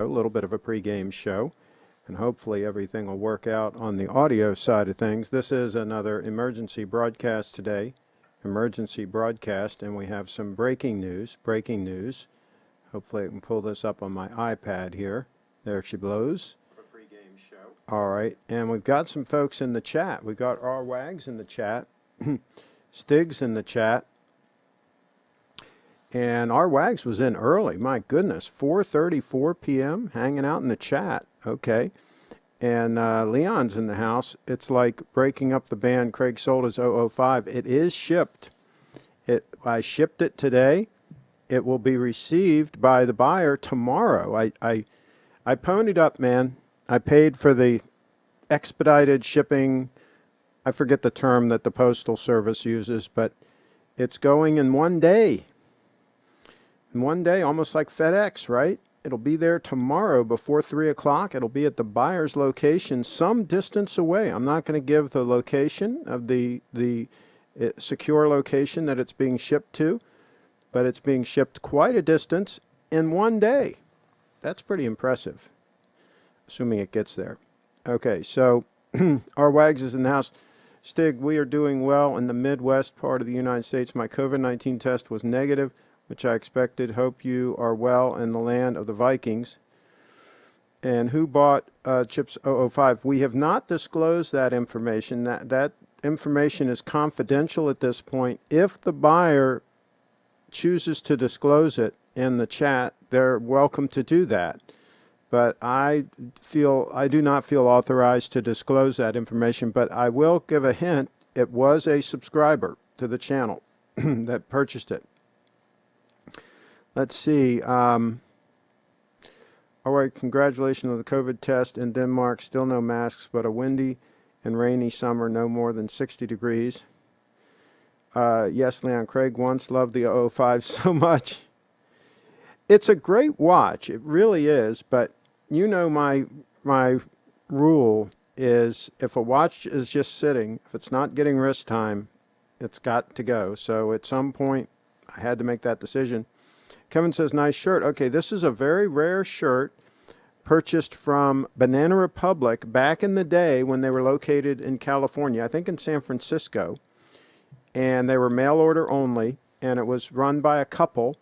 a little bit of a pregame show, and hopefully everything will work out on the audio side of things. This is another emergency broadcast today, emergency broadcast, and we have some breaking news. Hopefully I can pull this up on my iPad here. There she blows. A pregame show. All right, and we've got some folks in the chat. We've got our Wags in the chat, Stig's in the chat. And our Wags was in early. My goodness, 4:34 p.m. hanging out in the chat. Okay. And Leon's in the house. It's like breaking up the band Craig sold his 005. It is shipped. I shipped it today. It will be received by the buyer tomorrow. I ponied up, man. I paid for the expedited shipping. I forget the term that the Postal Service uses, but it's going in one day. In one day, almost like FedEx, right? It'll be there tomorrow before 3 o'clock. It'll be at the buyer's location some distance away. I'm not going to give the location of the secure location that it's being shipped to, but it's being shipped quite a distance in one day. That's pretty impressive, assuming it gets there. Okay, so our Wags is in the house. Stig, we are doing well in the Midwest part of the United States. My COVID-19 test was negative, which I expected. Hope you are well in the land of the Vikings. And who bought Chips 005? We have not disclosed that information. That information is confidential at this point. If the buyer chooses to disclose it in the chat, they're welcome to do that. But I do not feel authorized to disclose that information, but I will give a hint. It was a subscriber to the channel that purchased it. Let's see. All right, congratulations on the COVID test in Denmark. Still no masks, but a windy and rainy summer, no more than 60 degrees. Yes, Leon, Craig once loved the 005 so much. It's a great watch. It really is, but you know my rule is if a watch is just sitting, if it's not getting wrist time, it's got to go. So at some point, I had to make that decision. Kevin says, nice shirt. Okay, this is a very rare shirt purchased from Banana Republic back in the day when they were located in California, I think in San Francisco. And they were mail order only, and it was run by a couple.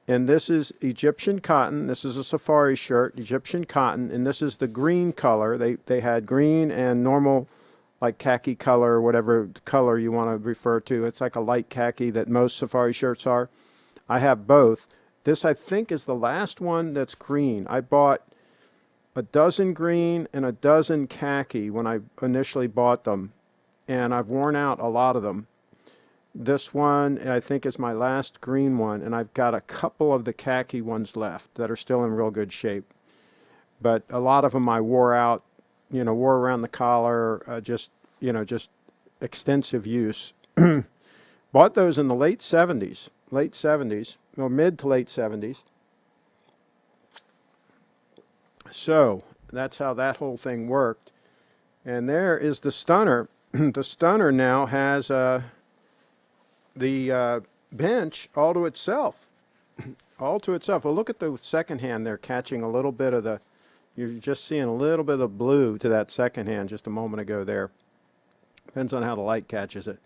And this is Egyptian cotton. This is a safari shirt, Egyptian cotton, and this is the green color. They had green and normal, like khaki color, or whatever color you want to refer to. It's like a light khaki that most safari shirts are. I have both. This, I think, is the last one that's green. I bought a dozen green and a dozen khaki when I initially bought them, and I've worn out a lot of them. This one, I think, is my last green one, and I've got a couple of the khaki ones left that are still in real good shape. But a lot of them I wore out, wore around the collar, just extensive use. Bought those in the late 70s, or mid to late 70s. So that's how that whole thing worked. And there is the stunner. The stunner now has the bench all to itself. All to itself. Well, look at the second hand there catching a little bit of you're just seeing a little bit of blue to that second hand just a moment ago there. Depends on how the light catches it.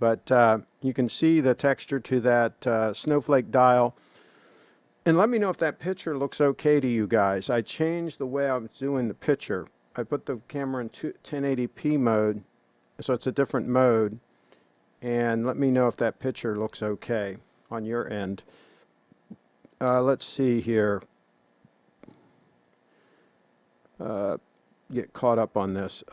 But you can see the texture to that snowflake dial. And let me know if that picture looks okay to you guys. I changed the way I was doing the picture. I put the camera in 1080p mode, so it's a different mode. And let me know if that picture looks okay on your end. Let's see here. Get caught up on this.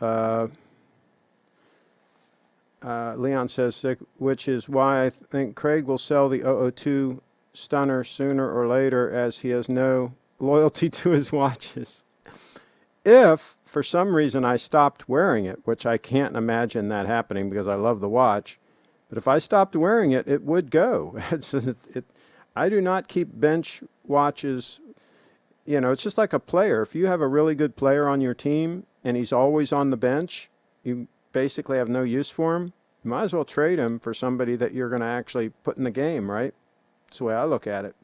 Leon says, which is why I think Craig will sell the 002 stunner sooner or later, as he has no loyalty to his watches. If, for some reason, I stopped wearing it, which I can't imagine that happening because I love the watch, but if I stopped wearing it, it would go. I do not keep bench watches. It's just like a player. If you have a really good player on your team and he's always on the bench, you basically have no use for him. You might as well trade him for somebody that you're going to actually put in the game, right? That's the way I look at it.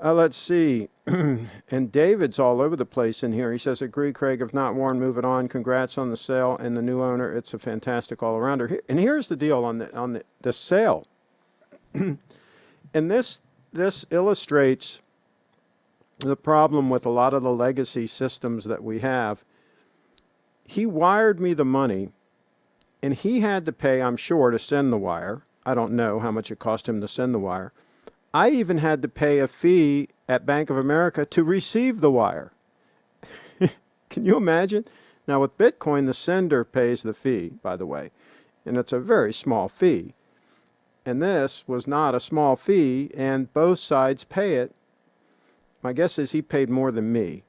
Let's see. And David's all over the place in here. He says, agree, Craig. If not worn, move it on. Congrats on the sale and the new owner. It's a fantastic all-arounder. And here's the deal on the sale. And this illustrates the problem with a lot of the legacy systems that we have. He wired me the money, and he had to pay, I'm sure, to send the wire. I don't know how much it cost him to send the wire. I even had to pay a fee at Bank of America to receive the wire. Can you imagine? Now, with Bitcoin, the sender pays the fee, by the way, and it's a very small fee. And this was not a small fee, and both sides pay it. My guess is he paid more than me.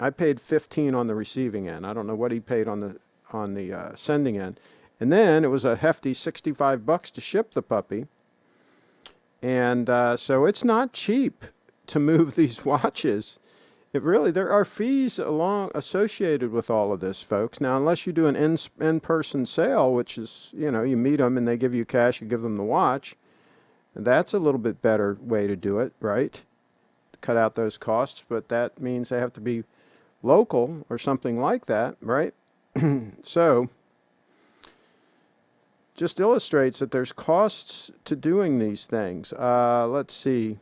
I paid 15 on the receiving end. I don't know what he paid on the sending end. And then it was a hefty $65 to ship the puppy. And so it's not cheap to move these watches. There are fees associated with all of this, folks. Now, unless you do an in-person sale, which is, you meet them and they give you cash, you give them the watch. And that's a little bit better way to do it, right? To cut out those costs, but that means they have to be local or something like that, right? So, just illustrates that there's costs to doing these things. Let's see.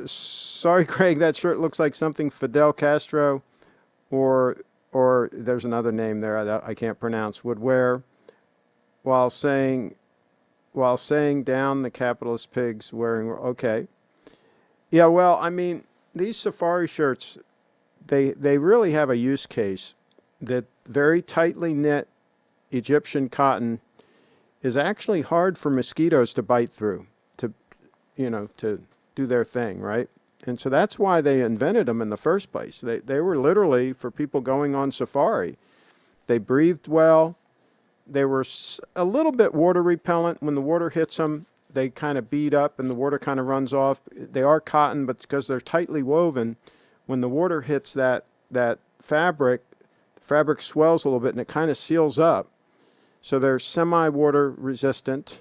Sorry, Craig, that shirt looks like something Fidel Castro or there's another name there that I can't pronounce would wear while saying down the capitalist pigs wearing. Okay. Yeah, well, I mean, these safari shirts, they really have a use case. That very tightly knit Egyptian cotton is actually hard for mosquitoes to bite through, to do their thing, right? And so that's why they invented them in the first place. They were literally for people going on safari. They breathed well. They were a little bit water repellent. When the water hits them, they kind of bead up and the water kind of runs off. They are cotton, but because they're tightly woven, when the water hits that fabric, the fabric swells a little bit and it kind of seals up. So they're semi-water resistant.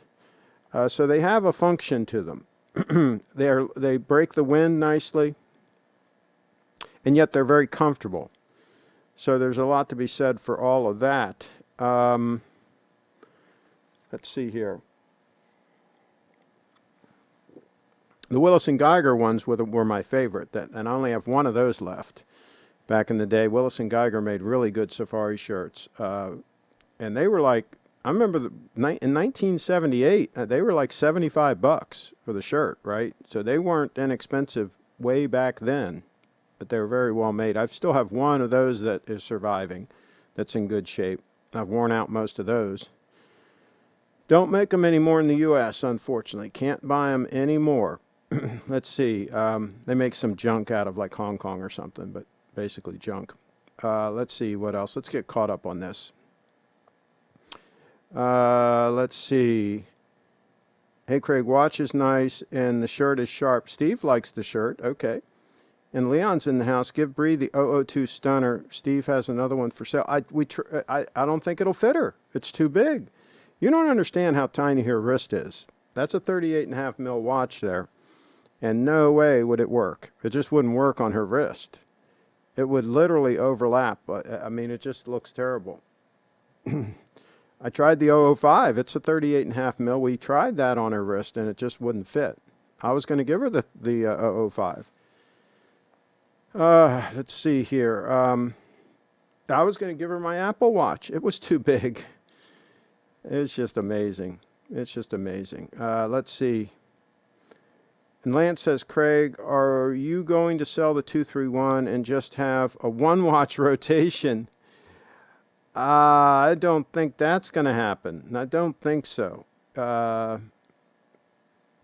So they have a function to them. They break the wind nicely, and yet they're very comfortable. So there's a lot to be said for all of that. Let's see here. The Willis and Geiger ones were my favorite, and I only have one of those left. Back in the day, Willis and Geiger made really good safari shirts. And they were like, I remember in 1978, they were like $75 for the shirt, right? So they weren't inexpensive way back then, but they were very well made. I still have one of those that is surviving, that's in good shape. I've worn out most of those. Don't make them anymore in the U.S., unfortunately. Can't buy them anymore. Let's see. They make some junk out of like Hong Kong or something, but basically junk. Let's see what else. Let's get caught up on this. Let's see. Hey, Craig, watch is nice and the shirt is sharp. Steve likes the shirt. Okay. And Leon's in the house. Give Bree the 002 Stunner. Steve has another one for sale. I don't think it'll fit her. It's too big. You don't understand how tiny her wrist is. That's a 38.5 mil watch there. And no way would it work. It just wouldn't work on her wrist. It would literally overlap. I mean, it just looks terrible. I tried the 005. It's a 38.5 mil. We tried that on her wrist, and it just wouldn't fit. I was going to give her the 005. Let's see here. I was going to give her my Apple Watch. It was too big. It's just amazing. It's just amazing. Let's see. And Lance says, Craig, are you going to sell the 231 and just have a one-watch rotation? I don't think that's going to happen. I don't think so. I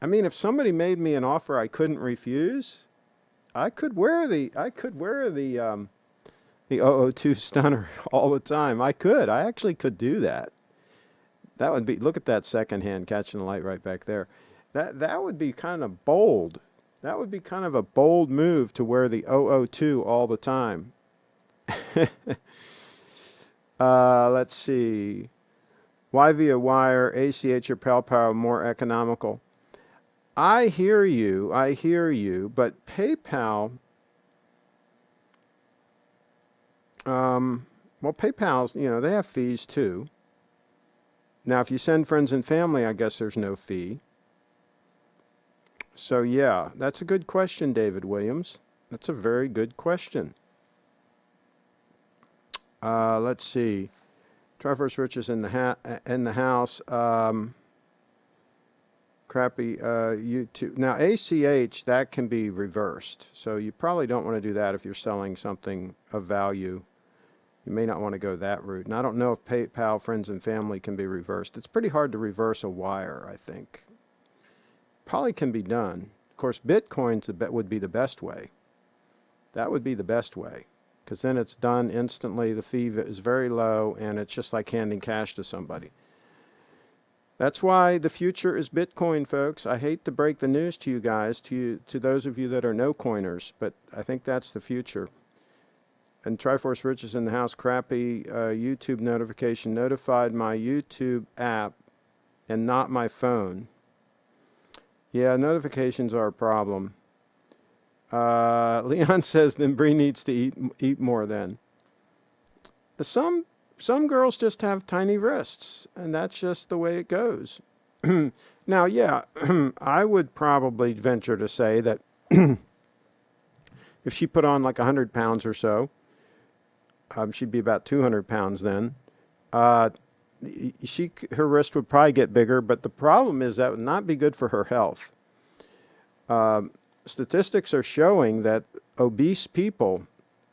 mean, if somebody made me an offer I couldn't refuse, I could wear the 002 Stunner all the time. I actually could do that. That would be, look at that second hand catching the light right back there. That would be kind of bold. That would be kind of a bold move to wear the 002 all the time. Let's see. Why via wire, ACH or PayPal more economical? I hear you, but PayPal, well, PayPal's, they have fees too. Now, if you send friends and family, I guess there's no fee. So, yeah, that's a good question, David Williams. That's a very good question. Let's see. Triforce Rich is in the house. Crappy YouTube. Now, ACH, that can be reversed. So you probably don't want to do that if you're selling something of value. You may not want to go that route. And I don't know if PayPal, friends and family can be reversed. It's pretty hard to reverse a wire, I think. Probably can be done. Of course, Bitcoin would be the best way. That would be the best way, because then it's done instantly. The fee is very low, and it's just like handing cash to somebody. That's why the future is Bitcoin, folks. I hate to break the news to you guys, to those of you that are no coiners, but I think that's the future. And Triforce Rich is in the house. Crappy YouTube notification notified my YouTube app and not my phone. Yeah, notifications are a problem. Leon says then Bree needs to eat more then. Some girls just have tiny wrists, and that's just the way it goes. Now, yeah, I would probably venture to say that if she put on like 100 pounds or so, she'd be about 200 pounds then. Her wrist would probably get bigger, but the problem is that would not be good for her health. Statistics are showing that obese people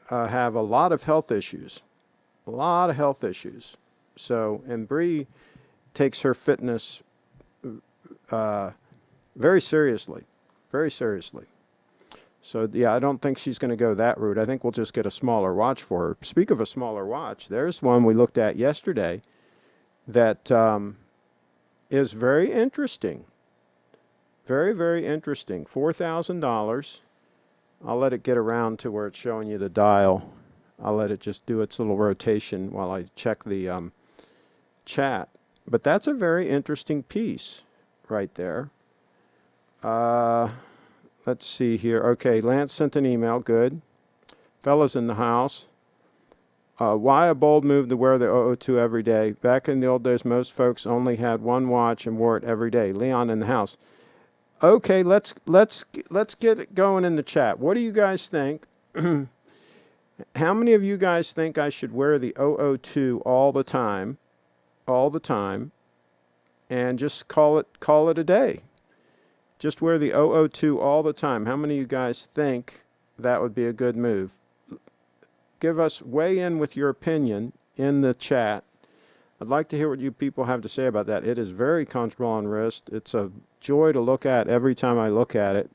have a lot of health issues. A lot of health issues. So, and Bree takes her fitness very seriously. Very seriously. So, yeah, I don't think she's going to go that route. I think we'll just get a smaller watch for her. Speak of a smaller watch, there's one we looked at yesterday that is very interesting. Very, very interesting. $4,000. I'll let it get around to where it's showing you the dial. I'll let it just do its little rotation while I check the chat. But that's a very interesting piece right there. Let's see here. Okay, Lance sent an email. Good. Fellas in the house. Why a bold move to wear the 002 every day? Back in the old days, most folks only had one watch and wore it every day. Leon in the house. Okay, let's get it going in the chat. What do you guys think? How many of you guys think I should wear the 002 all the time, and just call it a day? Just wear the 002 all the time. How many of you guys think that would be a good move? Weigh in with your opinion in the chat. I'd like to hear what you people have to say about that. It is very comfortable on wrist. It's a joy to look at every time I look at it.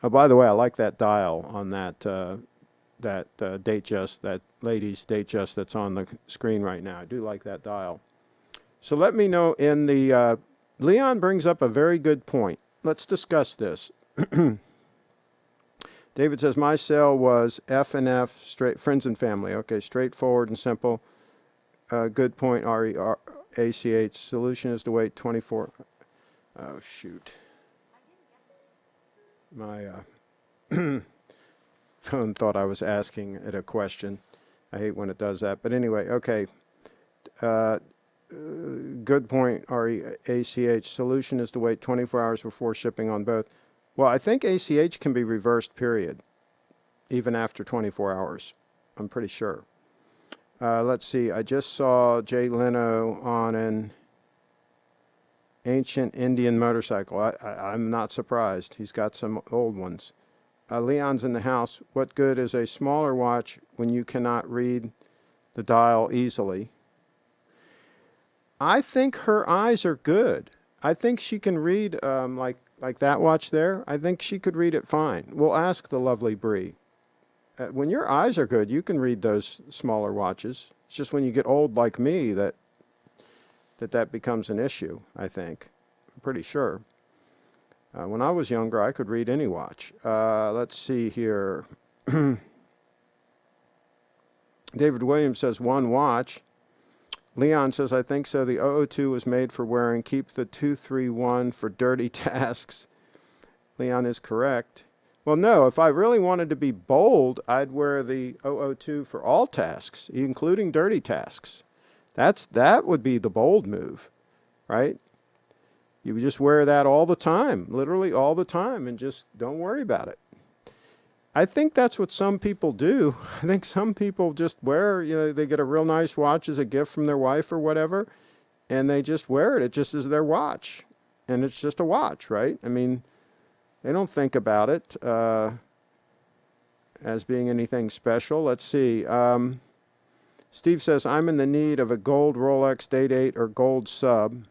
Oh, by the way, I like that dial on that that lady's Datejust that's on the screen right now. I do like that dial. So let me know in the Leon brings up a very good point. Let's discuss this. David says my sale was F&F, straight friends and family. Okay, straightforward and simple. Good point. REACH. Solution is to wait 24. Oh shoot. My phone thought I was asking it a question. I hate when it does that. But anyway, okay. Good point, REACH. Solution is to wait 24 hours before shipping on both. Well, I think ACH can be reversed, period, even after 24 hours. I'm pretty sure. Let's see. I just saw Jay Leno on an ancient Indian motorcycle. I'm not surprised. He's got some old ones. Leon's in the house. What good is a smaller watch when you cannot read the dial easily? I think her eyes are good. I think she can read like that watch there. I think she could read it fine. We'll ask the lovely Bree. When your eyes are good, you can read those smaller watches. It's just when you get old like me that becomes an issue, I think. I'm pretty sure. When I was younger, I could read any watch. Let's see here. David Williams says one watch. Leon says, I think so. The 002 was made for wearing. Keep the 231 for dirty tasks. Leon is correct. Well, no, if I really wanted to be bold, I'd wear the 002 for all tasks, including dirty tasks. That would be the bold move, right? You would just wear that all the time, literally all the time, and just don't worry about it. I think that's what some people do. I think some people just wear, they get a real nice watch as a gift from their wife or whatever, and they just wear it. It just is their watch. And it's just a watch, right? I mean, they don't think about it as being anything special. Let's see. Steve says, I'm in the need of a gold Rolex Day-Date or gold sub.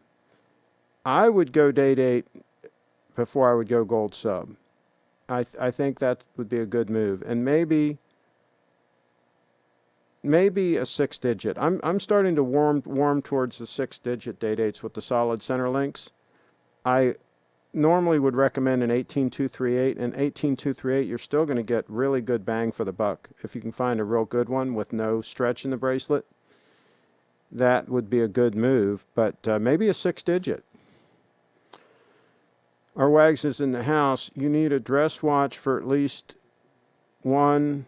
I would go Day-Date before I would go gold sub. I think that would be a good move. And maybe a 6-digit. I'm starting to warm towards the 6-digit Day-Dates with the solid center links. I normally would recommend an 18238, and 18238 you're still going to get really good bang for the buck. If you can find a real good one with no stretch in the bracelet, that would be a good move, but maybe a 6-digit. Our Wags is in the house. You need a dress watch for at least one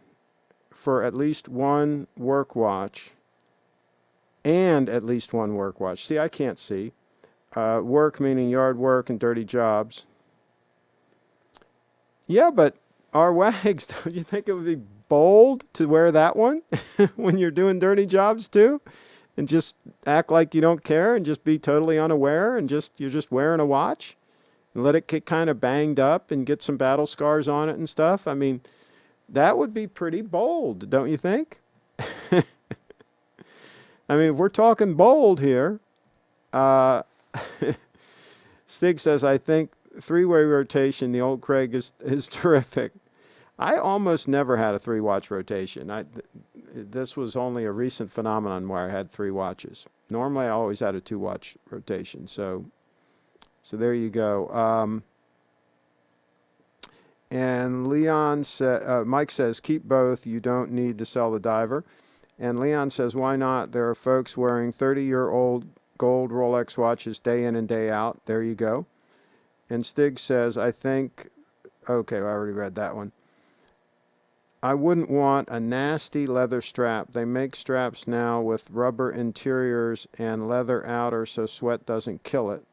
work watch, and at least one work watch. See, I can't see. Work meaning yard work and dirty jobs. Yeah, but our Wags, don't you think it would be bold to wear that one when you're doing dirty jobs too? And just act like you don't care and just be totally unaware and you're just wearing a watch? And let it get kind of banged up and get some battle scars on it and stuff. I mean, that would be pretty bold, don't you think? I mean, if we're talking bold here, Stig says, I think 3-way rotation, the old Craig is terrific. I almost never had a 3-watch rotation. This was only a recent phenomenon where I had 3 watches. Normally, I always had a 2-watch rotation. So there you go. And Mike says, keep both. You don't need to sell the diver. And Leon says, why not? There are folks wearing 30-year-old gold Rolex watches day in and day out. There you go. And Stig says, okay, I already read that one. I wouldn't want a nasty leather strap. They make straps now with rubber interiors and leather outer so sweat doesn't kill it.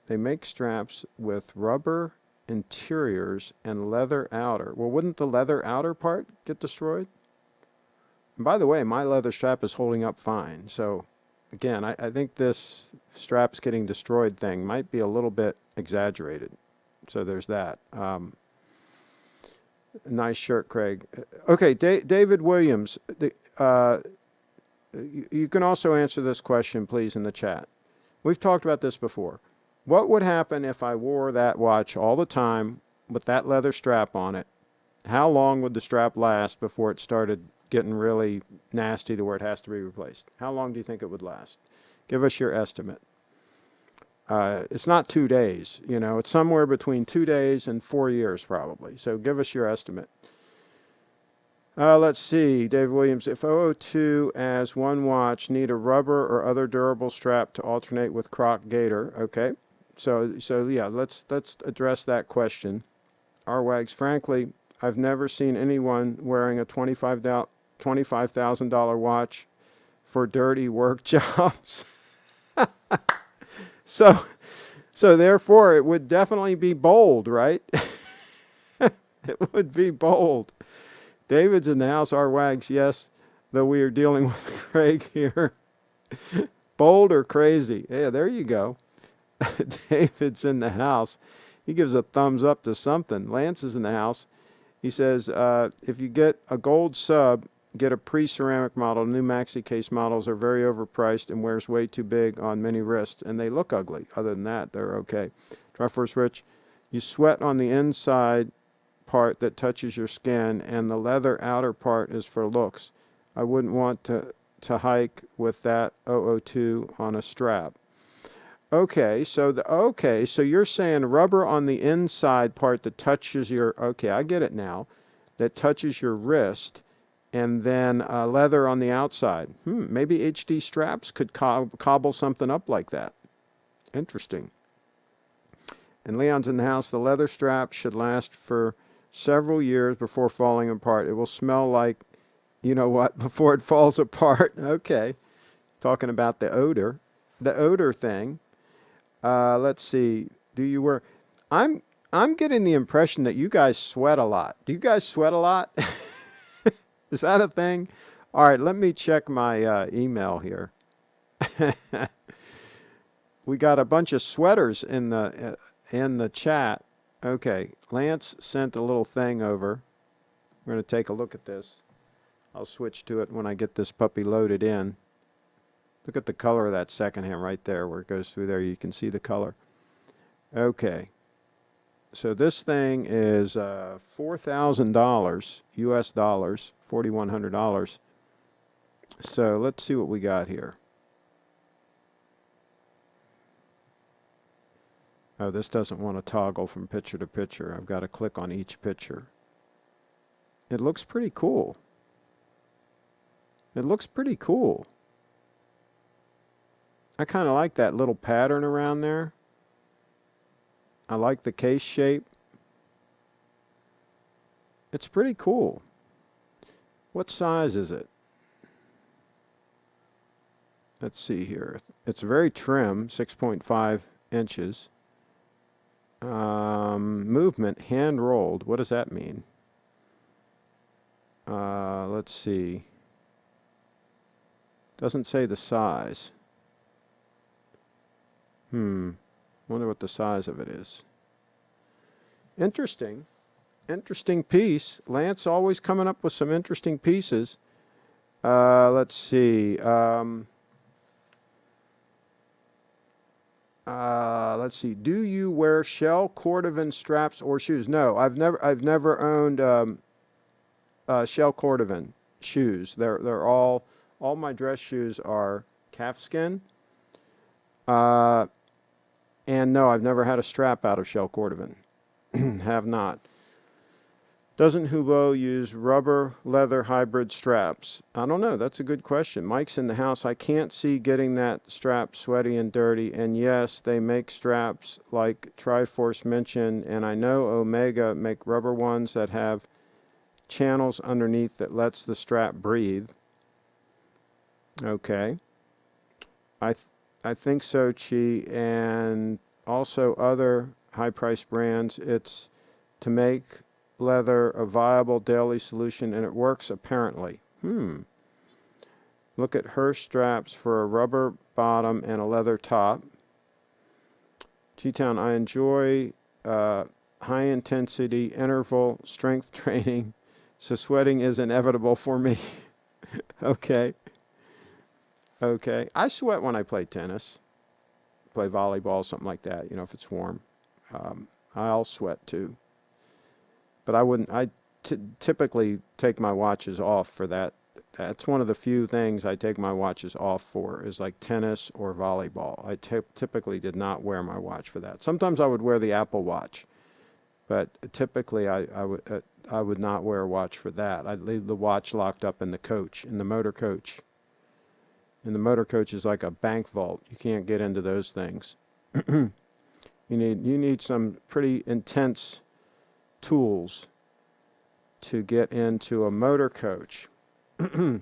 They make straps with rubber interiors and leather outer. Well, wouldn't the leather outer part get destroyed? And by the way, my leather strap is holding up fine. So, again, I think this straps getting destroyed thing might be a little bit exaggerated. So there's that. Nice shirt, Craig. Okay, David Williams, you can also answer this question, please, in the chat. We've talked about this before. What would happen if I wore that watch all the time with that leather strap on it? How long would the strap last before it started getting really nasty to where it has to be replaced? How long do you think it would last? Give us your estimate. It's not 2 days. It's somewhere between 2 days and 4 years probably. So give us your estimate. Let's see, Dave Williams. If 002 as one watch need a rubber or other durable strap to alternate with Croc Gator, okay. So yeah, let's address that question. Wags, frankly, I've never seen anyone wearing a $25,000 watch for dirty work jobs. So therefore, it would definitely be bold, right? It would be bold. David's in the house, Wags, yes, though we are dealing with Craig here. Bold or crazy? Yeah, there you go. David's in the house. He gives a thumbs up to something. Lance is in the house. He says, if you get a gold sub, get a pre-ceramic model. New maxi case models are very overpriced and wears way too big on many wrists, and they look ugly. Other than that, they're okay. Try first, Rich. You sweat on the inside part that touches your skin, and the leather outer part is for looks. I wouldn't want to hike with that 002 on a strap. Okay, so you're saying rubber on the inside part that touches your, okay, I get it now, that touches your wrist, and then leather on the outside. Maybe HD straps could cobble something up like that. Interesting. And Leon's in the house. The leather strap should last for several years before falling apart. It will smell like, you know what, before it falls apart. Okay. Talking about the odor thing. Let's see. Do you wear? I'm getting the impression that you guys sweat a lot. Do you guys sweat a lot? Is that a thing? All right, let me check my email here. We got a bunch of sweaters in the chat. Okay, Lance sent a little thing over. We're going to take a look at this. I'll switch to it when I get this puppy loaded in. Look at the color of that second hand right there where it goes through there. You can see the color. Okay. So this thing is $4,000 US dollars, $4,100. So let's see what we got here. Oh, this doesn't want to toggle from picture to picture. I've got to click on each picture. It looks pretty cool. It looks pretty cool. I kind of like that little pattern around there. I like the case shape. It's pretty cool. What size is it? Let's see here. It's very trim, 6.5 inches. Movement, hand rolled. What does that mean? Let's see. Doesn't say the size. Wonder what the size of it is. Interesting. Interesting piece. Lance always coming up with some interesting pieces. Let's see. Let's see. Do you wear shell cordovan straps or shoes? No, I've never owned shell cordovan shoes. They're all my dress shoes are calfskin. And no, I've never had a strap out of shell cordovan. Have not. Doesn't Hublot use rubber leather hybrid straps? I don't know. That's a good question. Mike's in the house. I can't see getting that strap sweaty and dirty. And yes, they make straps like Triforce mentioned. And I know Omega make rubber ones that have channels underneath that lets the strap breathe. Okay. I think so, Chi. And also other high-priced brands. It's to make leather a viable daily solution, and it works apparently. Look at Hirsch straps for a rubber bottom and a leather top. G-Town, I enjoy high intensity interval strength training, so sweating is inevitable for me. Okay. I sweat when I play tennis, play volleyball, something like that, if it's warm. I'll sweat too. But I typically take my watches off for that. That's one of the few things I take my watches off for is like tennis or volleyball. I typically did not wear my watch for that. Sometimes I would wear the Apple Watch, but typically I would not wear a watch for that. I'd leave the watch locked up in the coach, in the motor coach. And the motor coach is like a bank vault. You can't get into those things. You need some pretty intense tools to get into a motor coach. We're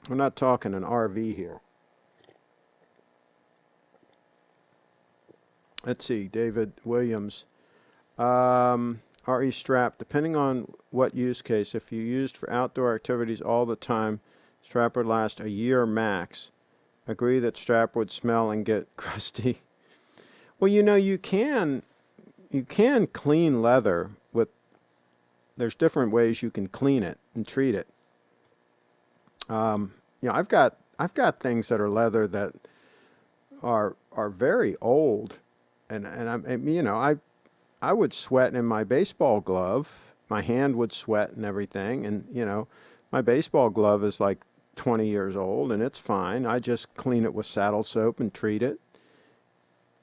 not talking an RV here. Let's see, David Williams. RE strap, depending on what use case, if you used for outdoor activities all the time, strap would last a year max. Agree that strap would smell and get crusty. Well, you can clean leather with, there's different ways you can clean it and treat it. I've got things that are leather that are very old, and I would sweat in my baseball glove. My hand would sweat and everything, and my baseball glove is like 20 years old, and it's fine. I just clean it with saddle soap and treat it.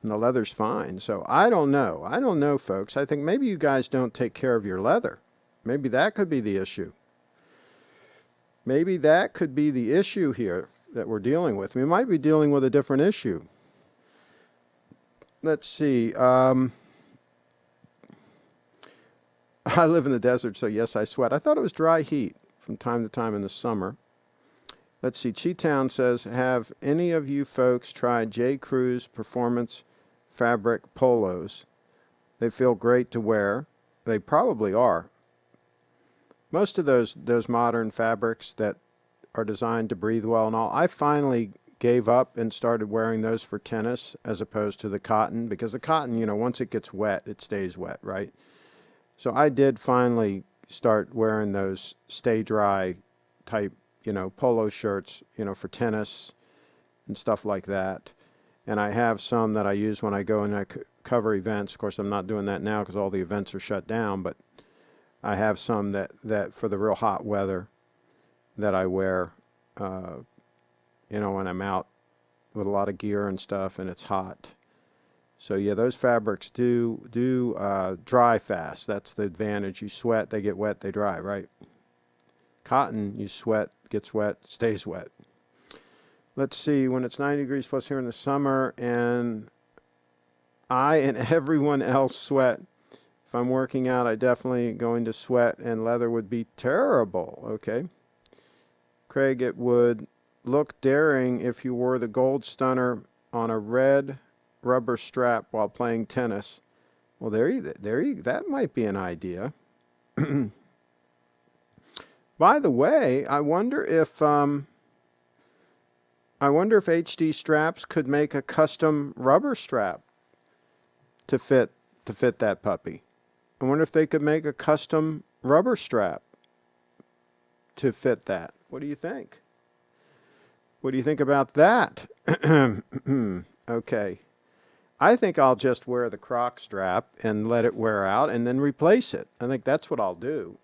And the leather's fine. So I don't know, folks. I think maybe you guys don't take care of your leather. Maybe that could be the issue. Maybe that could be the issue here that we're dealing with. We might be dealing with a different issue. let's see. I live in the desert, so yes, I sweat. I thought it was dry heat from time to time in the summer. Let's see. Cheetown says, have any of you folks tried J. Crew's Performance Fabric Polos? They feel great to wear. They probably are. Most of those modern fabrics that are designed to breathe well and all, I finally gave up and started wearing those for tennis as opposed to the cotton, because the cotton, you know, once it gets wet, it stays wet, right? So I did finally start wearing those stay dry type, you know, polo shirts, you know, for tennis and stuff like that. And I have some that I use when I go and I cover events. Of course, I'm not doing that now because all the events are shut down, but I have some that for the real hot weather that I wear, you know, when I'm out with a lot of gear and stuff and it's hot. So yeah, those fabrics do dry fast. That's the advantage. You sweat, they get wet, they dry, right? Cotton, you sweat, gets wet, stays wet. Let's see, when it's 90 degrees plus here in the summer and I and everyone else sweat, if I'm working out, I definitely going to sweat, and leather would be terrible. Okay. Craig, it would look daring if you wore the gold stunner on a red rubber strap while playing tennis. Well, that might be an idea. By the way, I wonder if HD Straps could make a custom rubber strap to fit that puppy. I wonder if they could make a custom rubber strap to fit that. What do you think? What do you think about that? Okay. I think I'll just wear the croc strap and let it wear out and then replace it. I think that's what I'll do.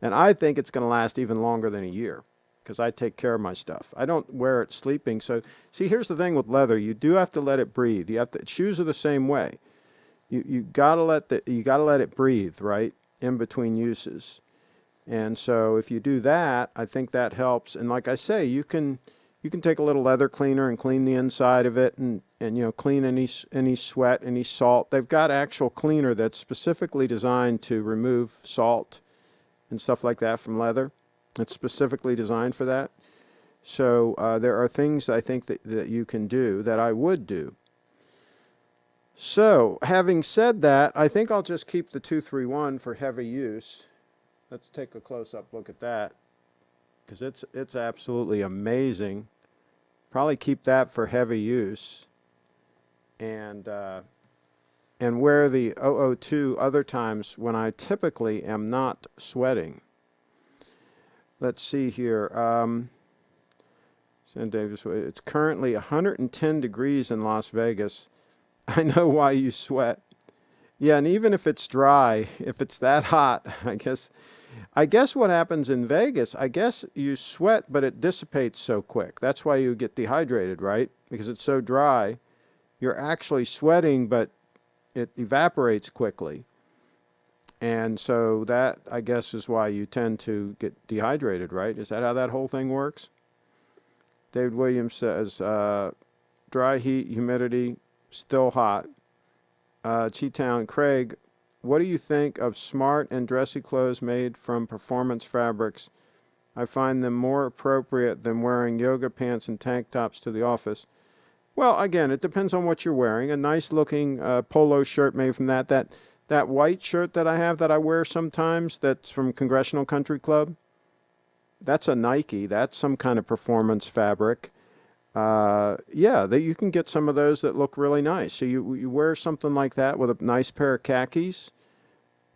And I think it's going to last even longer than a year because I take care of my stuff. I don't wear it sleeping. So, see, here's the thing with leather. You do have to let it breathe. You have to, shoes are the same way. You got to let it breathe, right, in between uses. And so if you do that, I think that helps. And like I say, you can take a little leather cleaner and clean the inside of it and you know, clean any sweat, any salt. They've got actual cleaner that's specifically designed to remove salt and stuff like that from leather. It's specifically designed for that. So there are things I think that you can do that I would do. So having said that, I think I'll just keep the 231 for heavy use. Let's take a close-up look at that because it's absolutely amazing. Probably keep that for heavy use and wear the 002 other times when I typically am not sweating. Let's see here. San Davis, it's currently 110 degrees in Las Vegas. I know why you sweat. Yeah, and even if it's dry, if it's that hot, I guess what happens in Vegas, I guess you sweat, but it dissipates so quick. That's why you get dehydrated, right? Because it's so dry. You're actually sweating, but it evaporates quickly. And so that, I guess, is why you tend to get dehydrated, right? Is that how that whole thing works? David Williams says, dry heat, humidity, still hot. Cheetown, Craig, what do you think of smart and dressy clothes made from performance fabrics? I find them more appropriate than wearing yoga pants and tank tops to the office. Well, again, it depends on what you're wearing. A nice looking polo shirt made from that white shirt that I have that I wear sometimes that's from Congressional Country Club. That's a Nike. That's some kind of performance fabric. Yeah, you can get some of those that look really nice. So you wear something like that with a nice pair of khakis,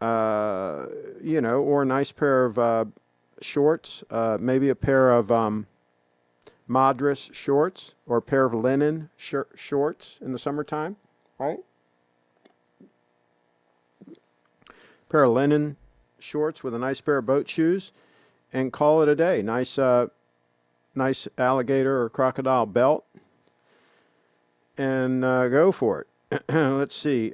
you know, or a nice pair of shorts, maybe a pair of Madras shorts or a pair of linen shorts in the summertime, right? Pair of linen shorts with a nice pair of boat shoes and call it a day. Nice alligator or crocodile belt and go for it. Let's see.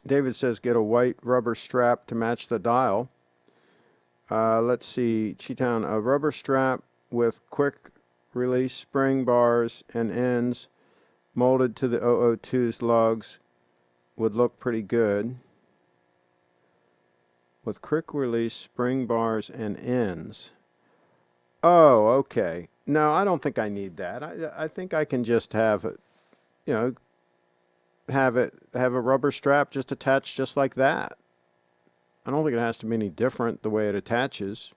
David says get a white rubber strap to match the dial. Let's see. Cheetown, a rubber strap with quick release spring bars and ends molded to the 002's lugs would look pretty good with quick release spring bars and ends. Oh, okay. No, I don't think I need that. I think I can just have it, you know, have a rubber strap just attached just like that. I don't think it has to be any different the way it attaches.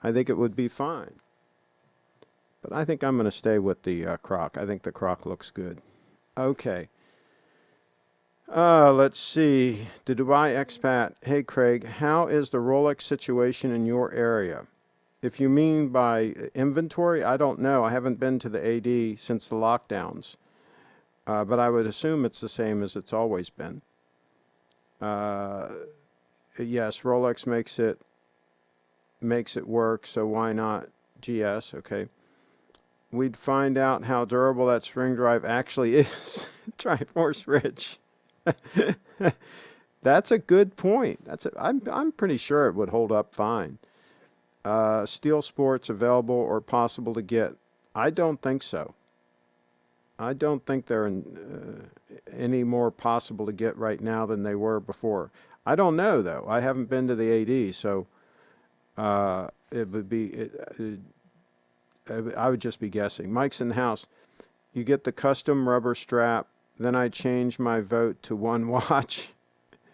I think it would be fine. But I think I'm going to stay with the croc. I think the croc looks good. Okay. Let's see. The Dubai expat. Hey, Craig, how is the Rolex situation in your area? If you mean by inventory, I don't know. I haven't been to the AD since the lockdowns. But I would assume it's the same as it's always been. Yes, Rolex makes it work, so why not GS? Okay. We'd find out how durable that spring drive actually is. Triforce Rich. That's a good point. I'm pretty sure it would hold up fine. Steel Sports available or possible to get? I don't think so. I don't think they're any more possible to get right now than they were before. I don't know though. I haven't been to the AD, so it would be. I would just be guessing. Mike's in the house. You get the custom rubber strap. Then I change my vote to one watch.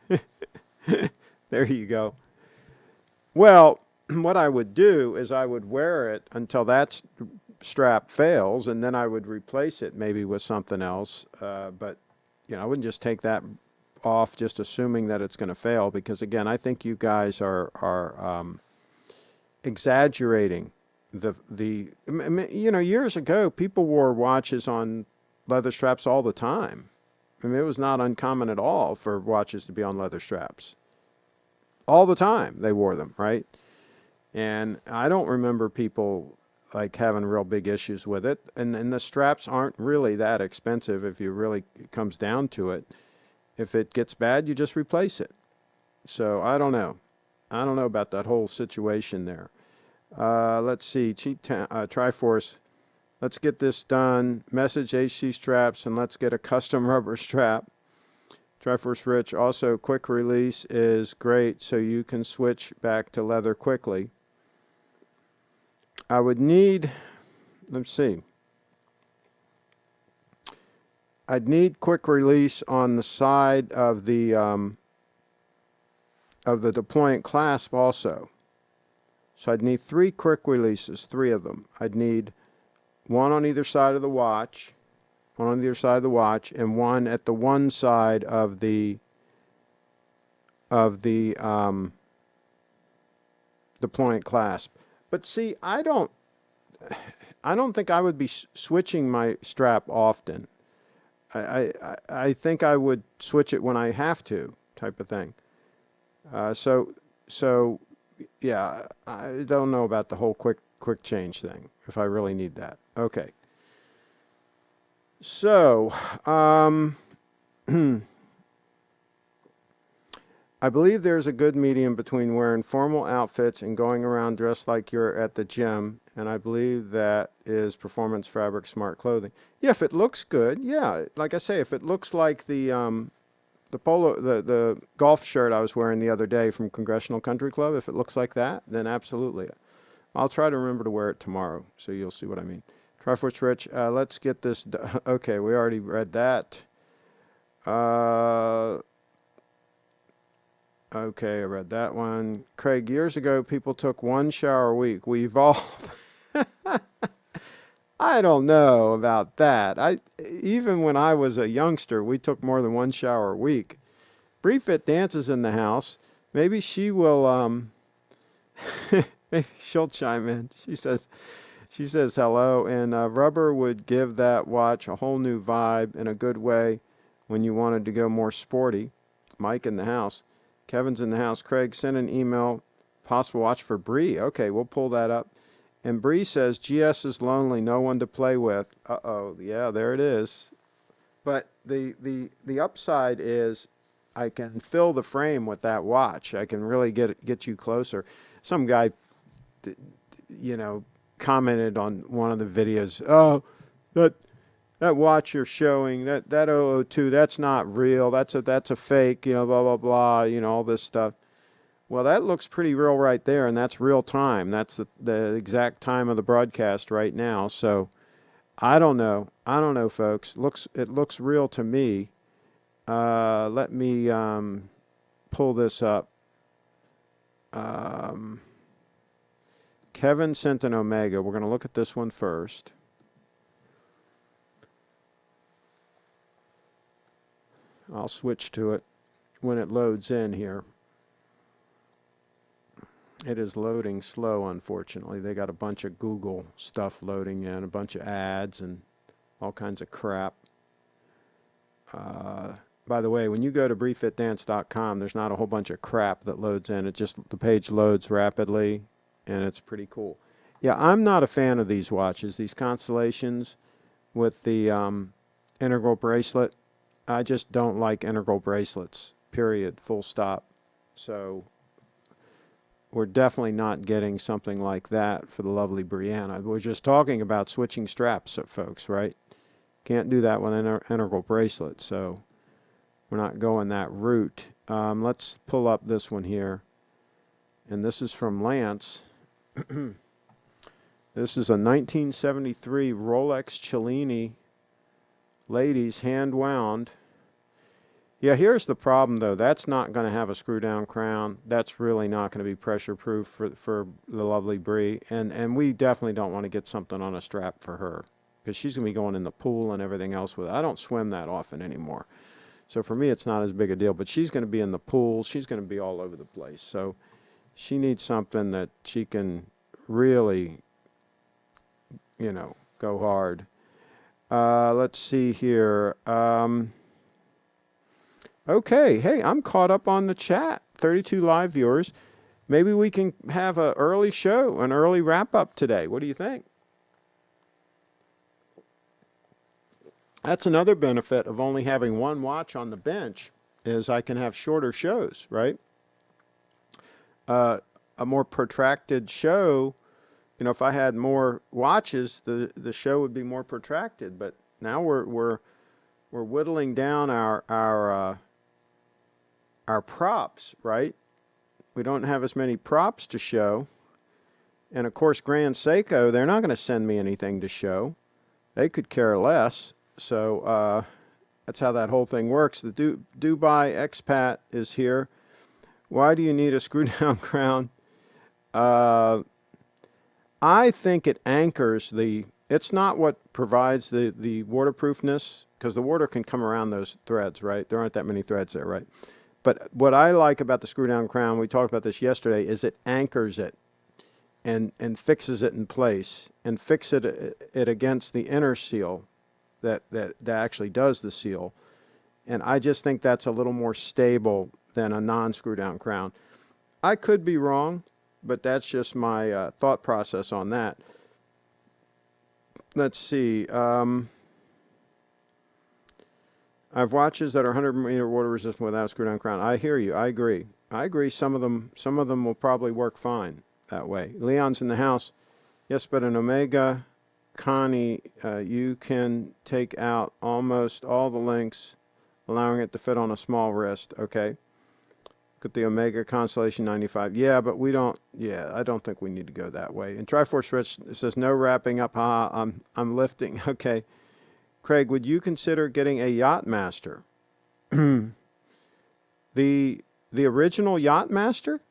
There you go. Well, what I would do is I would wear it until that strap fails, and then I would replace it maybe with something else. But, I wouldn't just take that off just assuming that it's going to fail, because, again, I think you guys are exaggerating years ago, people wore watches on leather straps all the time. I mean, it was not uncommon at all for watches to be on leather straps. All the time they wore them, right? And I don't remember people like having real big issues with it. And the straps aren't really that expensive if it comes down to it. If it gets bad, you just replace it. So I don't know. I don't know about that whole situation there. Let's see, Triforce. Let's get this done. Message HC straps, and let's get a custom rubber strap. Triforce Rich. Also, quick release is great, so you can switch back to leather quickly. I would need, let's see. I'd need quick release on the side of the deployant clasp also. So I'd need 3 quick releases, 3 of them. I'd need one on either side of the watch, and one at the one side of the deployant clasp. But see, I don't think I would be switching my strap often. I think I would switch it when I have to, type of thing. So yeah, I don't know about the whole quick change thing, if I really need that. Okay. So, I believe there's a good medium between wearing formal outfits and going around dressed like you're at the gym, and I believe that is performance fabric smart clothing. Yeah, if it looks good, yeah. Like I say, if it looks like the golf shirt I was wearing the other day from Congressional Country Club, if it looks like that, then absolutely. I'll try to remember to wear it tomorrow, so you'll see what I mean. Triforce Rich, let's get this. Okay, we already read that. Okay, I read that one. Craig, years ago, people took 1 shower a week. We evolved. I don't know about that. Even when I was a youngster, we took more than 1 shower a week. Briefit dances in the house. Maybe she will. Maybe she'll chime in. She says hello, and rubber would give that watch a whole new vibe in a good way when you wanted to go more sporty. Mike in the house. Kevin's in the house. Craig, send an email. Possible watch for Bree. Okay, we'll pull that up. And Bree says, GS is lonely, no one to play with. Uh-oh, yeah, there it is. But the upside is I can fill the frame with that watch. I can really get you closer. Some guy, commented on one of the videos, oh, that that watch you're showing, that 002, that's not real. That's a fake, blah blah blah, all this stuff. Well, that looks pretty real right there, and that's real time. That's the exact time of the broadcast right now. So I don't know. I don't know, folks. It looks real to me. Let me pull this up. Kevin sent an Omega. We're going to look at this one first. I'll switch to it when it loads in here. It is loading slow, unfortunately. They got a bunch of Google stuff loading in, a bunch of ads and all kinds of crap. By the way, when you go to brieffitdance.com, there's not a whole bunch of crap that loads in. The page loads rapidly, and it's pretty cool. Yeah, I'm not a fan of these watches, these Constellations with the integral bracelet. I just don't like integral bracelets, period, full stop. So we're definitely not getting something like that for the lovely Brianna. We're just talking about switching straps, folks, right? Can't do that with an integral bracelet, so we're not going that route. Let's pull up this one here. And this is from Lance. This is a 1973 Rolex Cellini ladies hand wound. Yeah, here's the problem though. That's not going to have a screw down crown. That's really not going to be pressure proof for the lovely Brie. And we definitely don't want to get something on a strap for her, because she's going to be going in the pool and everything else with it. I don't swim that often anymore. So for me, it's not as big a deal. But she's going to be in the pool. She's going to be all over the place. So she needs something that she can really, go hard. Let's see here. Okay. Hey, I'm caught up on the chat. 32 live viewers. Maybe we can have an early show, an early wrap-up today. What do you think? That's another benefit of only having one watch on the bench, is I can have shorter shows, right? A more protracted show, if I had more watches, the show would be more protracted. But now we're whittling down our props, right? We don't have as many props to show. And of course, Grand Seiko, they're not going to send me anything to show. They could care less. So that's how that whole thing works. The Dubai expat is here. Why do you need a screw down crown? I think it anchors it's not what provides the waterproofness, because the water can come around those threads, right? There aren't that many threads there, right? But what I like about the screw down crown, we talked about this yesterday, is it anchors it and fixes it in place and fixes it against the inner seal that actually does the seal. And I just think that's a little more stable than a non-screw down crown. I could be wrong, but that's just my thought process on that. Let's see. I have watches that are 100-meter water resistant without a screw down crown. I hear you. I agree. Some of them will probably work fine that way. Leon's in the house. Yes, but an Omega Connie, you can take out almost all the links, allowing it to fit on a small wrist. Okay. Look at the Omega Constellation 95. Yeah, but I don't think we need to go that way. And Triforce Rich says, no wrapping up. I'm lifting. Okay. Craig, would you consider getting a Yacht-Master? The original Yacht-Master?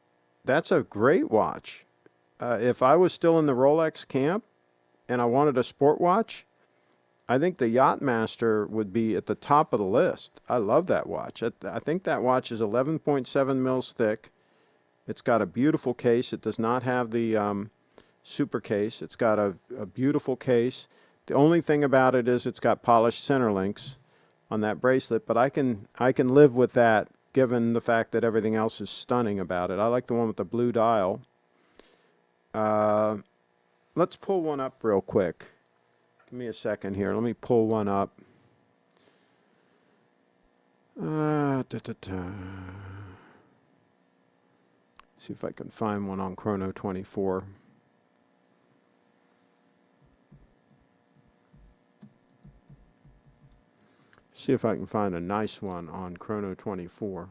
That's a great watch. If I was still in the Rolex camp and I wanted a sport watch, I think the Yacht-Master would be at the top of the list. I love that watch. I think that watch is 11.7 mils thick. It's got a beautiful case. It does not have the super case. It's got a beautiful case. The only thing about it is it's got polished center links on that bracelet, but I can live with that given the fact that everything else is stunning about it. I like the one with the blue dial. Let's pull one up real quick. Give me a second here. Let me pull one up. See if I can find one on Chrono 24. see if I can find a nice one on Chrono 24.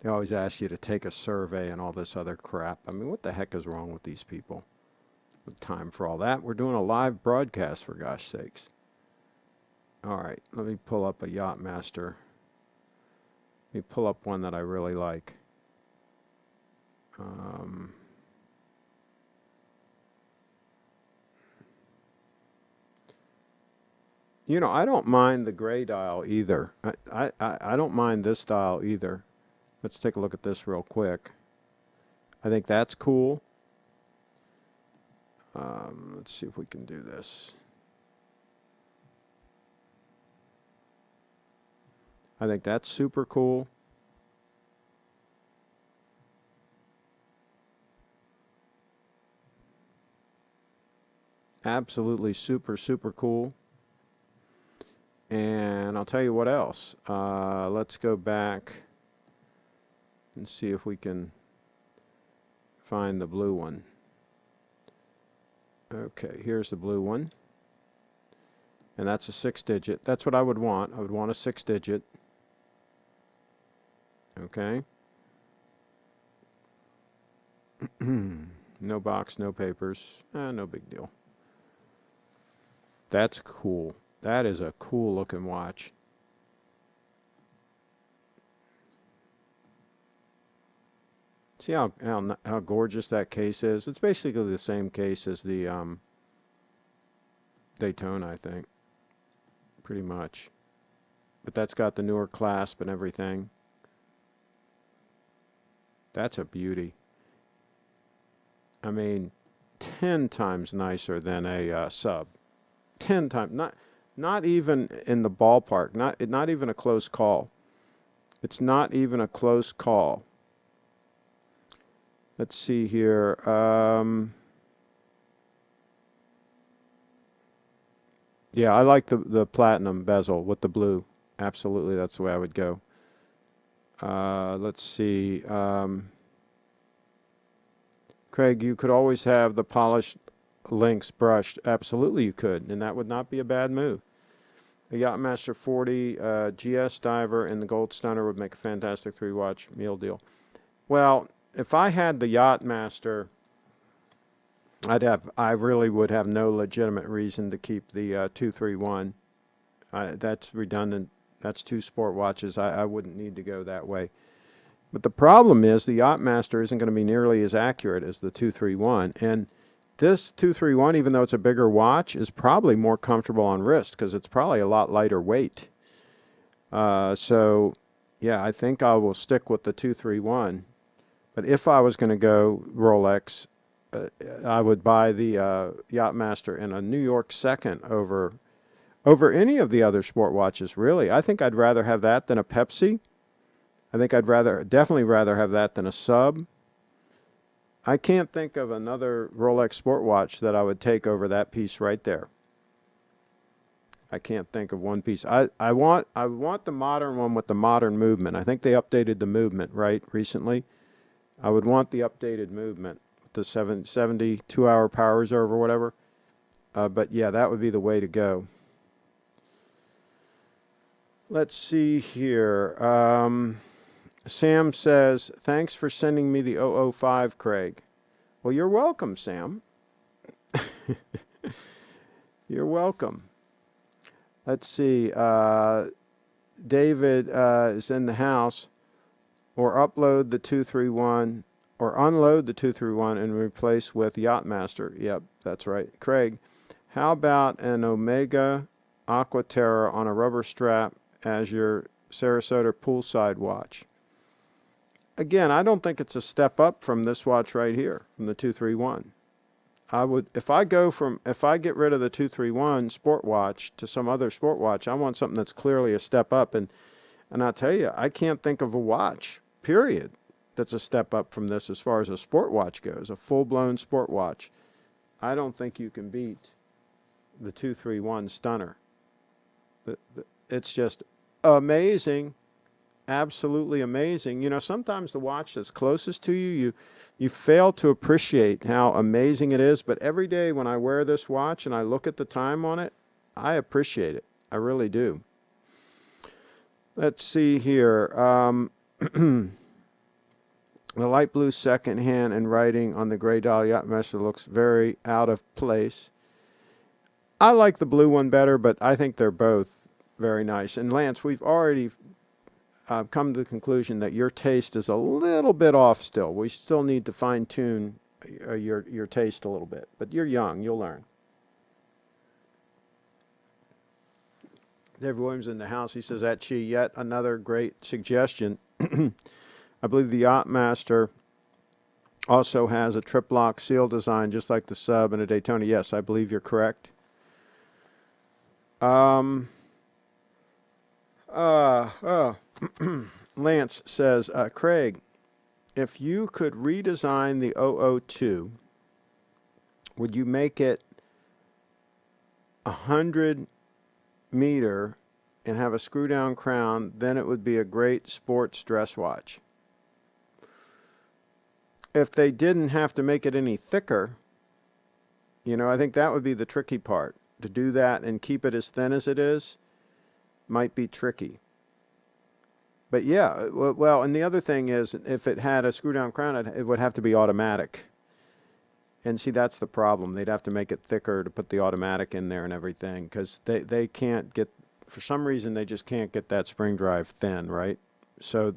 They always ask you to take a survey and all this other crap. I mean, what the heck is wrong with these people? With time for all that. We're doing a live broadcast, for gosh sakes. All right, let me pull up a Yacht-Master. Let me pull up one that I really like. You know, I don't mind the gray dial either. I don't mind this dial either. Let's take a look at this real quick. I think that's cool. Let's see if we can do this. I think that's super cool. Absolutely super, super cool. And I'll tell you what else. Let's go back and see if we can find the blue one. Okay, here's the blue one. And that's a 6-digit. That's what I would want. I would want a 6-digit. Okay. No box, no papers. No big deal. That's cool. That is a cool looking watch. See how gorgeous that case is? It's basically the same case as the Daytona, I think. Pretty much. But that's got the newer clasp and everything. That's a beauty. I mean, 10 times nicer than a sub. 10 times. Not even in the ballpark. Not even a close call. It's not even a close call. Let's see here. Yeah, I like the platinum bezel with the blue. Absolutely, that's the way I would go. Let's see. Craig, you could always have the polished links brushed. Absolutely, you could, and that would not be a bad move. A Yacht-Master 40 GS diver and the Gold Stunner would make a fantastic 3-watch meal deal. Well, if I had the Yacht-Master, I really would have no legitimate reason to keep the 231. That's redundant. That's 2 sport watches. I wouldn't need to go that way. But the problem is the Yacht-Master isn't going to be nearly as accurate as the 231. And this 231, even though it's a bigger watch, is probably more comfortable on wrist because it's probably a lot lighter weight. So, yeah, I think I will stick with the 231. But if I was going to go Rolex, I would buy the Yacht-Master in a New York second over any of the other sport watches, really. I think I'd rather have that than a Pepsi. I think I'd definitely rather have that than a sub. I can't think of another Rolex sport watch that I would take over that piece right there. I can't think of one piece. I want the modern one with the modern movement. I think they updated the movement, right, recently. I would want the updated movement, the 72-hour power reserve or whatever. But yeah, that would be the way to go. Let's see here. Sam says, thanks for sending me the 005, Craig. Well, you're welcome, Sam. You're welcome. Let's see. David is in the house. Or upload the 231 or unload the 231 and replace with Yacht-Master. Yep, that's right. Craig, how about an Omega Aquaterra on a rubber strap as your Sarasota poolside watch? Again, I don't think it's a step up from this watch right here, from the 231. If I get rid of the 231 sport watch to some other sport watch, I want something that's clearly a step up. And I'll tell you, I can't think of a watch, period, that's a step up from this as far as a sport watch goes, a full-blown sport watch. I don't think you can beat the 231 Stunner. It's just amazing, absolutely amazing. You know, sometimes the watch that's closest to you, you fail to appreciate how amazing it is, but every day when I wear this watch and I look at the time on it, I appreciate it. I really do. Let's see here. The light blue second hand and writing on the gray dial Yacht-Master looks very out of place. I like the blue one better, but I think they're both very nice. And Lance, we've already come to the conclusion that your taste is a little bit off still. We still need to fine-tune your taste a little bit. But you're young. You'll learn. David Williams in the house. He says, at Chi, yet another great suggestion. I believe the Yacht-Master also has a trip lock seal design just like the sub and a Daytona. Yes, I believe you're correct. Lance says, Craig, if you could redesign the 002, would you make it 100 meter and have a screw down crown? Then it would be a great sports dress watch. If they didn't have to make it any thicker, I think that would be the tricky part. To do that and keep it as thin as it is might be tricky. But yeah, well, and the other thing is, if it had a screw down crown, it would have to be automatic. And see, that's the problem. They'd have to make it thicker to put the automatic in there and everything, because they can't get, for some reason, they just can't get that spring drive thin, right? So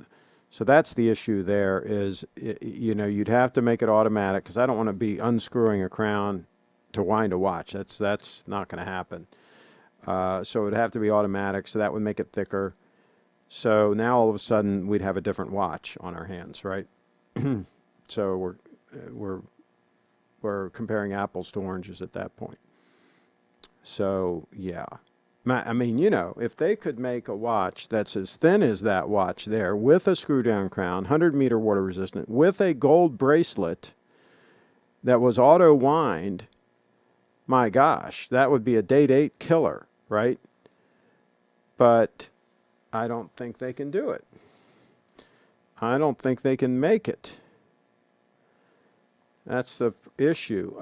that's the issue there is, you'd have to make it automatic, because I don't want to be unscrewing a crown to wind a watch. That's not going to happen. So it would have to be automatic, so that would make it thicker. So now all of a sudden we'd have a different watch on our hands, right? So we're comparing apples to oranges at that point. So yeah, I mean, if they could make a watch that's as thin as that watch there, with a screw down crown, 100 meter water resistant, with a gold bracelet that was auto wind, my gosh, that would be a date 8 killer, right? But I don't think they can do it. I don't think they can make it. That's the issue.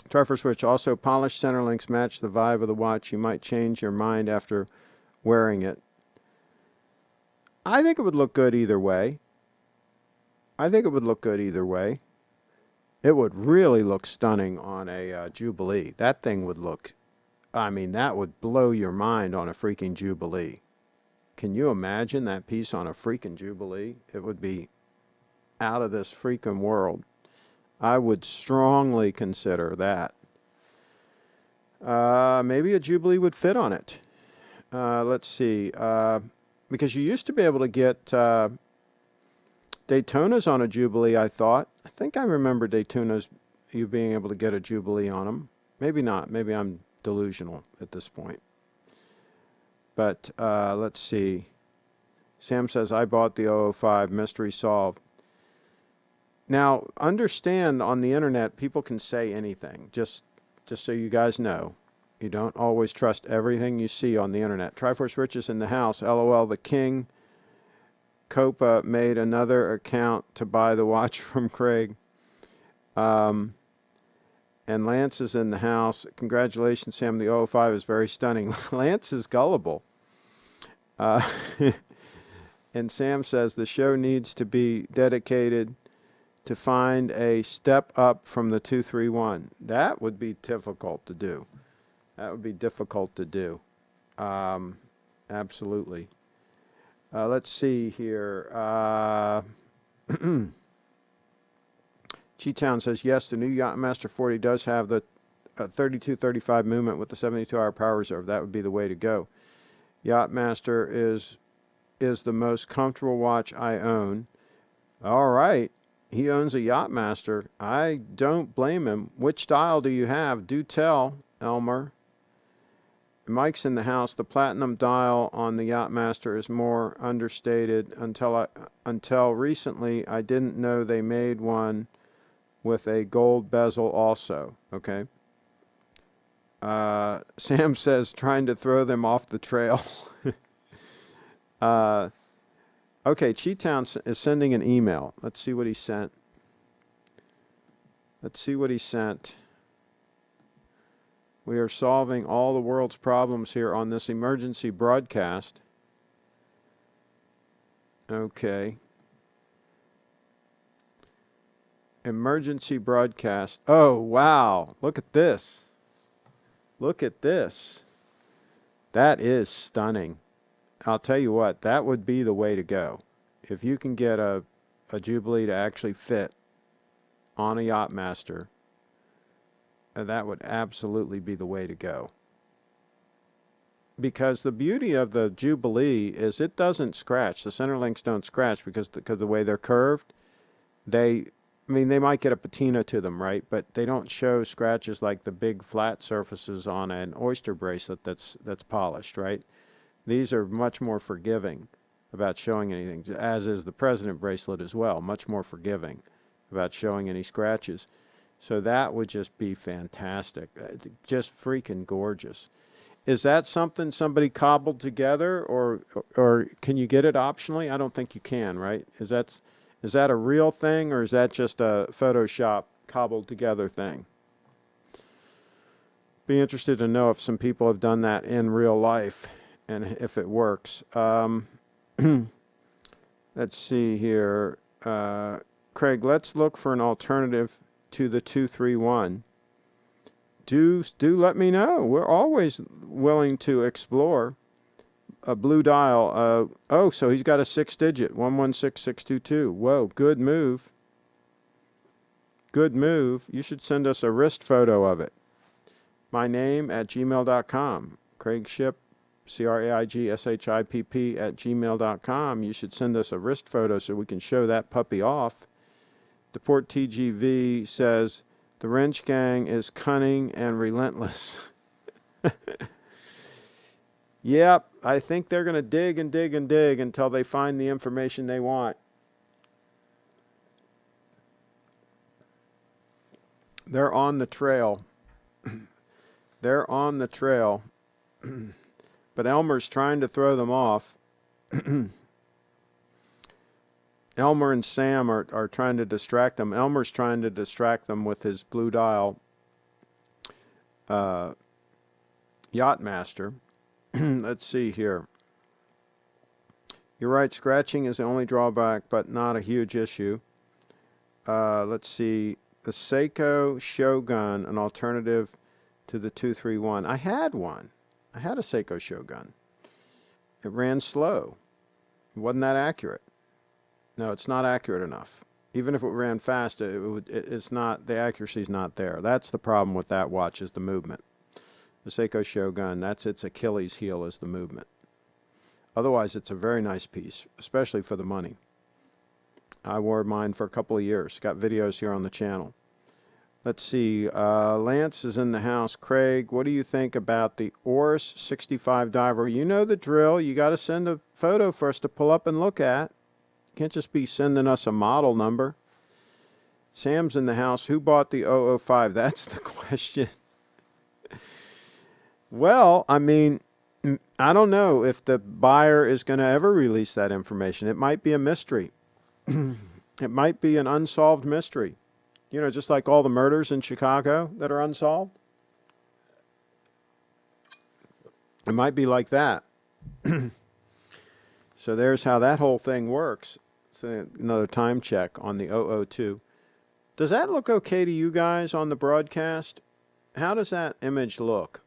Trifer switch. Also, polished center links match the vibe of the watch. You might change your mind after wearing it. I think it would look good either way. It would really look stunning on a Jubilee. That thing would look, that would blow your mind on a freaking Jubilee. Can you imagine that piece on a freaking Jubilee? It would be out of this freaking world. I would strongly consider that. Maybe a Jubilee would fit on it. Let's see. Because you used to be able to get Daytonas on a Jubilee, I thought. I think I remember Daytonas, you being able to get a Jubilee on them. Maybe not. Maybe I'm delusional at this point. But let's see. Sam says, I bought the 005. Mystery solved. Now, understand on the internet, people can say anything. Just so you guys know. You don't always trust everything you see on the internet. Triforce Riches in the house. LOL, the king. Copa made another account to buy the watch from Craig. And Lance is in the house. Congratulations, Sam. The 005 is very stunning. Lance is gullible. And Sam says the show needs to be dedicated to find a step up from the 231. That would be difficult to do. Absolutely. Let's see here. G-Town says, yes, the new Yacht-Master 40 does have the 32-35 movement with the 72-hour power reserve. That would be the way to go. Yacht-Master is the most comfortable watch I own. All right. He owns a Yacht-Master. I don't blame him. Which style do you have? Do tell, Elmer. Mike's in the house. The platinum dial on the Yacht-Master is more understated. Until recently, I didn't know they made one with a gold bezel also. Okay. Sam says, trying to throw them off the trail. Okay, Cheetown is sending an email. Let's see what he sent. We are solving all the world's problems here on this emergency broadcast. Okay. Emergency broadcast. Oh, wow. Look at this. Look at this. That is stunning. I'll tell you what, that would be the way to go. If you can get a Jubilee to actually fit on a Yacht-Master, that would absolutely be the way to go. Because the beauty of the Jubilee is it doesn't scratch. The center links don't scratch because the way they're curved. They might get a patina to them, right? But they don't show scratches like the big flat surfaces on an oyster bracelet that's polished, right? These are much more forgiving about showing anything, as is the President bracelet as well, much more forgiving about showing any scratches. So that would just be fantastic, just freaking gorgeous. Is that something somebody cobbled together, or can you get it optionally? I don't think you can, right? Is that a real thing, or is that just a Photoshop cobbled together thing? Be interested to know if some people have done that in real life and if it works. Let's see here. Craig, let's look for an alternative to the 231. Do let me know. We're always willing to explore. A blue dial. Oh, so he's got a 6-digit, 116622. Whoa, good move. Good move. You should send us a wrist photo of it. My name at gmail.com. CraigShipp, CraigShipp at gmail.com. You should send us a wrist photo so we can show that puppy off. Deport TGV says, the wrench gang is cunning and relentless. Yep, I think they're going to dig and dig and dig until they find the information they want. They're on the trail. They're on the trail. But Elmer's trying to throw them off. Elmer and Sam are trying to distract them. Elmer's trying to distract them with his blue dial Yacht-Master. Let's see here. You're right, scratching is the only drawback, but not a huge issue. Let's see. The Seiko Shogun, an alternative to the 231. I had one. I had a Seiko Shogun. It ran slow. It wasn't that accurate. No, it's not accurate enough. Even if it ran fast, it's not, the accuracy's not there. That's the problem with that watch, is the movement. The Seiko Shogun, that's its Achilles heel, is the movement. Otherwise, it's a very nice piece, especially for the money. I wore mine for a couple of years. Got videos here on the channel. Let's see. Lance is in the house. Craig, what do you think about the Oris 65 diver? You know the drill. You got to send a photo for us to pull up and look at. Can't just be sending us a model number. Sam's in the house. Who bought the 005? That's the question. Well, I mean, I don't know if the buyer is going to ever release that information. It might be a mystery. It might be an unsolved mystery. You know, just like all the murders in Chicago that are unsolved. It might be like that. So there's how that whole thing works. So another time check on the 002. Does that look okay to you guys on the broadcast? How does that image look?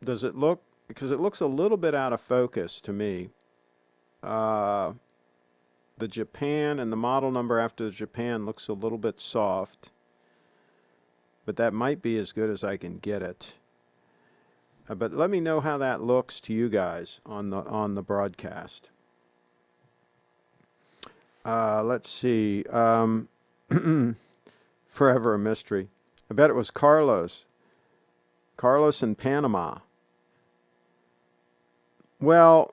Does it look, because it looks a little bit out of focus to me. The Japan and the model number after the Japan looks a little bit soft. But that might be as good as I can get it. But let me know how that looks to you guys on the broadcast. Let's see. Forever a mystery. I bet it was Carlos. Carlos in Panama. Well,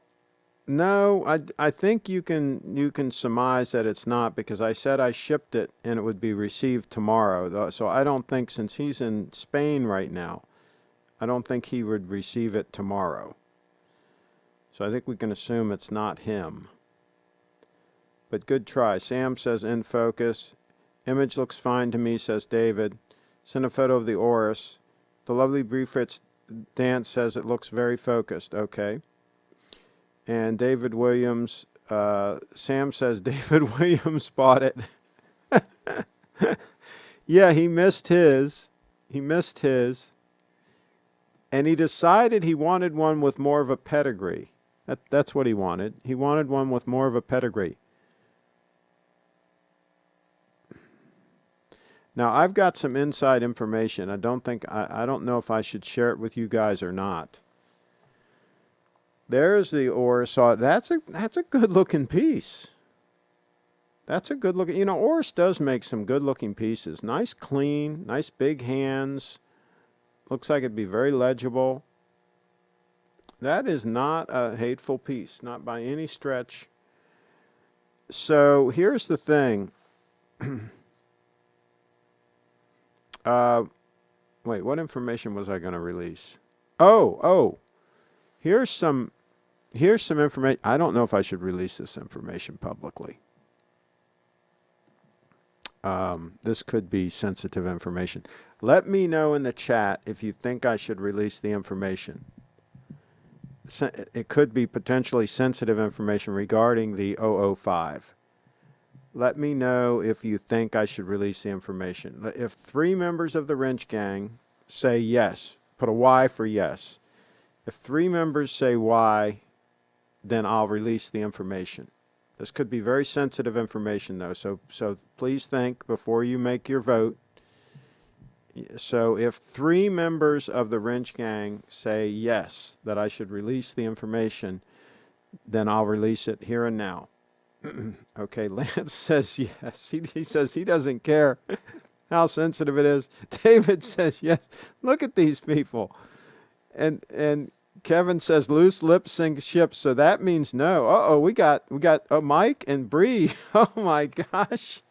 no, I think you can surmise that it's not, because I said I shipped it and it would be received tomorrow. So I don't think, since he's in Spain right now, I don't think he would receive it tomorrow. So I think we can assume it's not him. But good try. Sam says in focus. Image looks fine to me, says David. Send a photo of the Oris. The lovely Dan says it looks very focused. Okay. And David Williams, Sam says David Williams bought it. Yeah, he missed his. He missed his. And he decided he wanted one with more of a pedigree. That's what he wanted. He wanted one with more of a pedigree. Now, I've got some inside information. I don't know if I should share it with you guys or not. There's the Oris. That's a good-looking piece. That's a good-looking. You know, Oris does make some good-looking pieces. Nice, clean, nice big hands. Looks like it'd be very legible. That is not a hateful piece, not by any stretch. So here's the thing. Wait, what information was I going to release? Oh, here's some information. I don't know if I should release this information publicly. This could be sensitive information. Let me know in the chat if you think I should release the information. It could be potentially sensitive information regarding the 005. Let me know if you think I should release the information. If 3 members of the Wrench Gang say yes, put a Y for yes. If 3 members say Y, then I'll release the information. This could be very sensitive information, though, so please think before you make your vote. So if 3 members of the Wrench Gang say yes, that I should release the information, then I'll release it here and now. Okay, Lance says yes. He says he doesn't care how sensitive it is. David says yes. Look at these people. And Kevin says loose lip sync ships, so that means no. Uh-oh, we got Mike and Bree. Oh my gosh.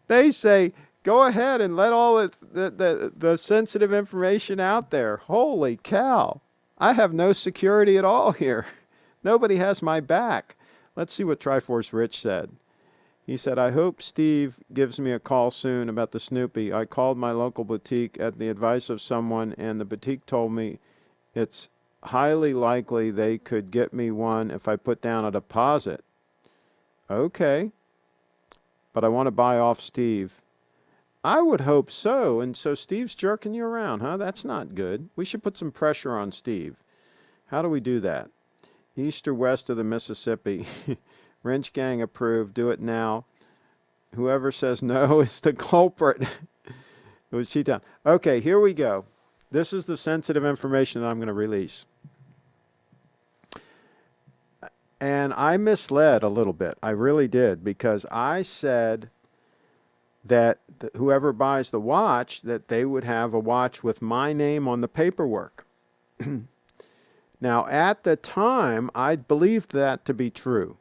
They say go ahead and let all the sensitive information out there. Holy cow. I have no security at all here. Nobody has my back. Let's see what Triforce Rich said. He said, I hope Steve gives me a call soon about the Snoopy. I called my local boutique at the advice of someone, and the boutique told me it's highly likely they could get me one if I put down a deposit. Okay. But I want to buy off Steve. I would hope so. And so Steve's jerking you around, huh? That's not good. We should put some pressure on Steve. How do we do that? East or west of the Mississippi. Wrench Gang approved. Do it now. Whoever says no is the culprit. It was Cheetown. Okay, here we go. This is the sensitive information that I'm going to release. And I misled a little bit. I really did, because I said that whoever buys the watch, that they would have a watch with my name on the paperwork. Now, at the time, I believed that to be true.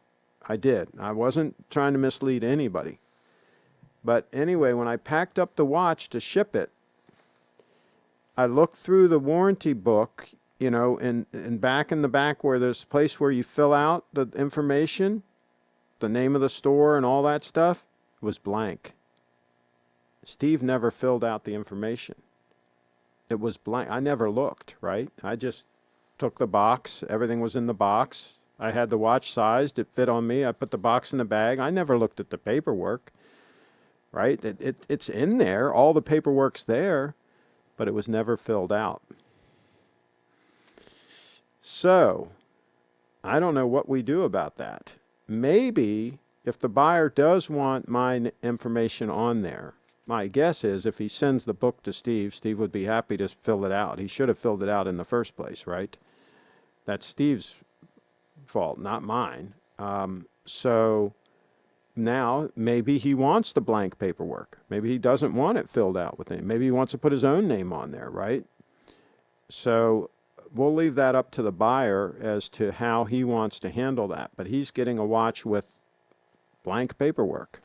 I did. I wasn't trying to mislead anybody. But anyway, when I packed up the watch to ship it, I looked through the warranty book, you know, and back in the back where there's a place where you fill out the information, the name of the store and all that stuff, it was blank. Steve never filled out the information. It was blank. I never looked, right? I just took the box. Everything was in the box. I had the watch sized. It fit on me. I put the box in the bag. I never looked at the paperwork, right? It's in there. All the paperwork's there, but it was never filled out. So, I don't know what we do about that. Maybe if the buyer does want my information on there, my guess is if he sends the book to Steve, Steve would be happy to fill it out. He should have filled it out in the first place, right? That's Steve's fault, not mine. So now maybe he wants the blank paperwork. Maybe he doesn't want it filled out with him. Maybe he wants to put his own name on there, right? So we'll leave that up to the buyer as to how he wants to handle that. But he's getting a watch with blank paperwork.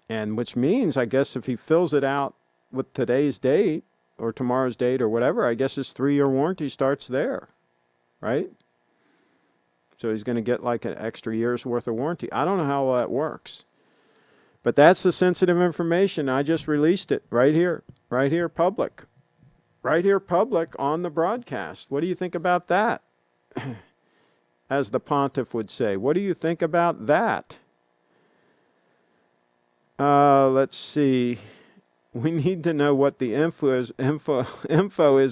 And which means, I guess, if he fills it out with today's date or tomorrow's date or whatever, I guess his 3-year warranty starts there, right? So he's going to get like an extra year's worth of warranty. I don't know how that works. But that's the sensitive information. I just released it right here, public. Right here, public on the broadcast. What do you think about that? As the pontiff would say. What do you think about that? Let's see. We need to know what the info is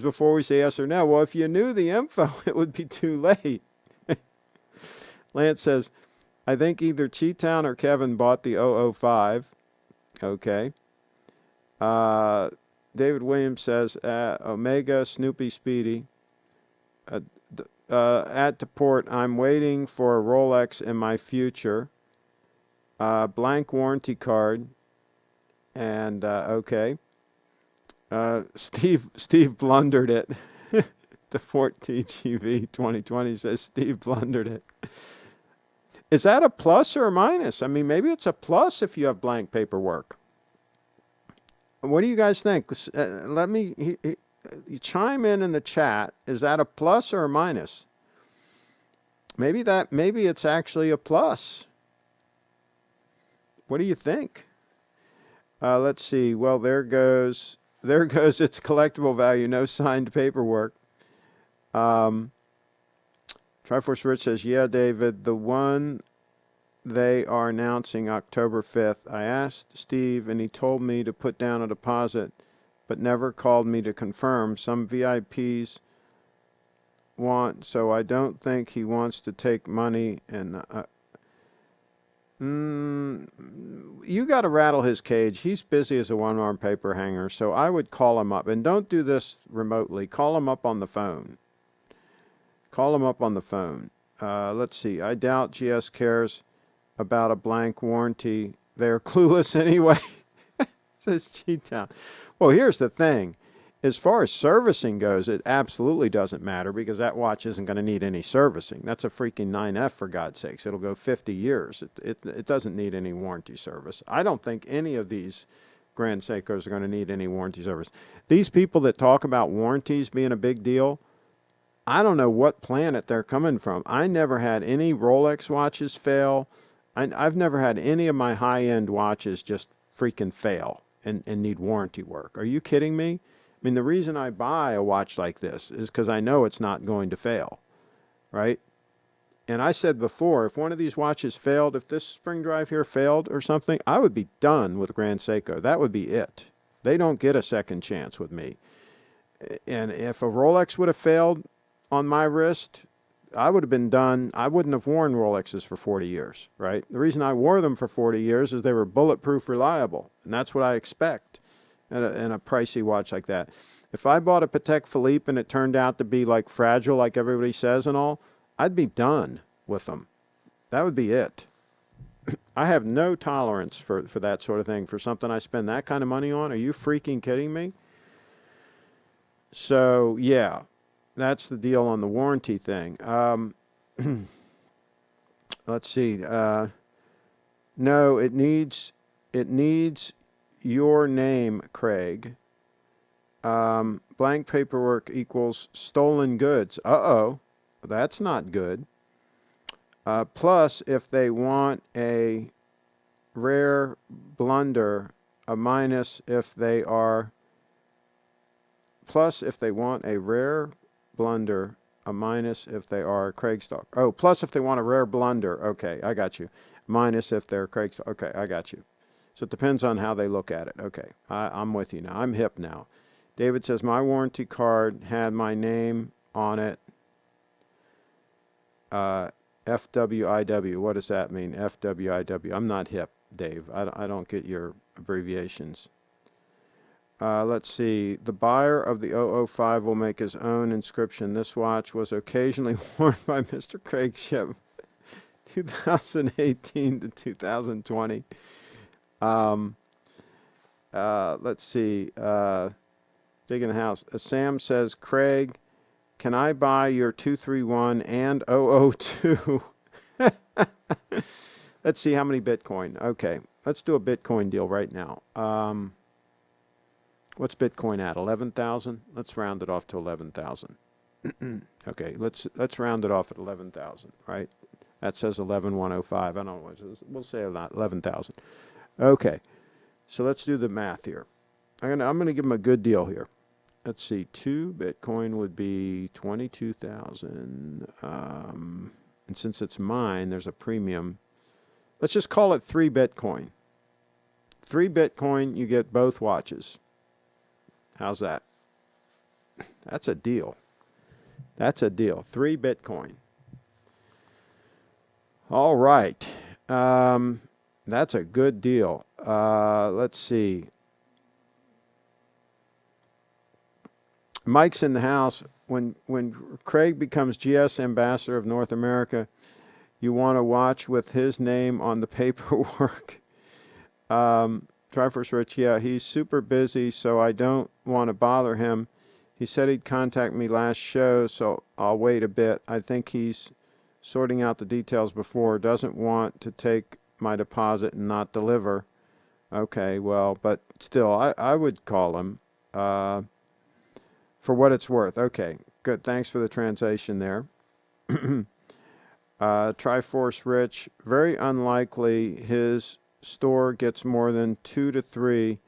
before we say yes or no. Well, if you knew the info, it would be too late. Lance says, I think either Cheetown or Kevin bought the 005. Okay. David Williams says, Omega, Snoopy, Speedy. At the port, I'm waiting for a Rolex in my future. Blank warranty card. And, okay. Steve blundered it. The Fort TGV 2020 says Steve blundered it. Is that a plus or a minus? I mean, maybe it's a plus if you have blank paperwork. What do you guys think? Let me you chime in the chat. Is that a plus or a minus? Maybe it's actually a plus. What do you think? Let's see. Well, there goes its collectible value. No signed paperwork. Triforce Rich says, yeah, David, the one they are announcing October 5th. I asked Steve, and he told me to put down a deposit, but never called me to confirm. Some VIPs want, so I don't think he wants to take money. And you got to rattle his cage. He's busy as a one-armed paper hanger, so I would call him up. And don't do this remotely. Call him up on the phone. Call him up on the phone. Let's see. I doubt GS cares about a blank warranty. They're clueless anyway, says Cheetown. Well, here's the thing. As far as servicing goes, it absolutely doesn't matter because that watch isn't going to need any servicing. That's a freaking 9F, for God's sakes. It'll go 50 years. It doesn't need any warranty service. I don't think any of these Grand Seikos are going to need any warranty service. These people that talk about warranties being a big deal, I don't know what planet they're coming from. I never had any Rolex watches fail. I've never had any of my high-end watches just freaking fail and need warranty work. Are you kidding me? I mean, the reason I buy a watch like this is because I know it's not going to fail, right? And I said before, if one of these watches failed, if this spring drive here failed or something, I would be done with Grand Seiko. That would be it. They don't get a second chance with me. And if a Rolex would have failed on my wrist, I would have been done. I wouldn't have worn Rolexes for 40 years, right? The reason I wore them for 40 years is they were bulletproof reliable, and that's what I expect in a pricey watch like that. If I bought a Patek Philippe and it turned out to be like fragile, like everybody says and all, I'd be done with them. That would be it. I have no tolerance for that sort of thing, for something I spend that kind of money on. Are you freaking kidding me? So, yeah. That's the deal on the warranty thing. Let's see. No, it needs your name, Craig. Blank paperwork equals stolen goods. Uh-oh. That's not good. Plus, if they want a rare blunder, a minus if they are... Plus, if they want a rare blunder, a minus if they are Craigstock. Oh, plus if they want a rare blunder. Okay, I got you. Minus if they're Craigstock. Okay, I got you. So it depends on how they look at it. Okay, I'm with you now. I'm hip now. David says, my warranty card had my name on it. FWIW. What does that mean? FWIW. I'm not hip, Dave. I don't get your abbreviations. Let's see. The buyer of the 005 will make his own inscription. This watch was occasionally worn by Mr. CraigShipp, 2018 to 2020. Let's see. Digging the house. Sam says, Craig, can I buy your 231 and 002? Let's see how many Bitcoin. Okay. Let's do a Bitcoin deal right now. What's Bitcoin at? 11,000? Let's round it off to 11,000. Okay, let's round it off at 11,000, right? That says 11,105. I don't know what it is. We'll say 11,000. Okay, so let's do the math here. I'm gonna give him a good deal here. Let's see, 2 Bitcoin would be 22,000. And since it's mine, there's a premium. Let's just call it 3 Bitcoin. 3 Bitcoin, you get both watches. How's that? That's a deal. That's a deal. 3 Bitcoin. All right. That's a good deal. Let's see. Mike's in the house. When Craig becomes GS Ambassador of North America, you want to watch with his name on the paperwork. Triforce Rich, yeah, he's super busy, so I don't want to bother him. He said he'd contact me last show, so I'll wait a bit. I think he's sorting out the details before. Doesn't want to take my deposit and not deliver. Okay, well, but still, I would call him for what it's worth. Okay, good. Thanks for the translation there. Triforce Rich, very unlikely his store gets more than 2 to 3.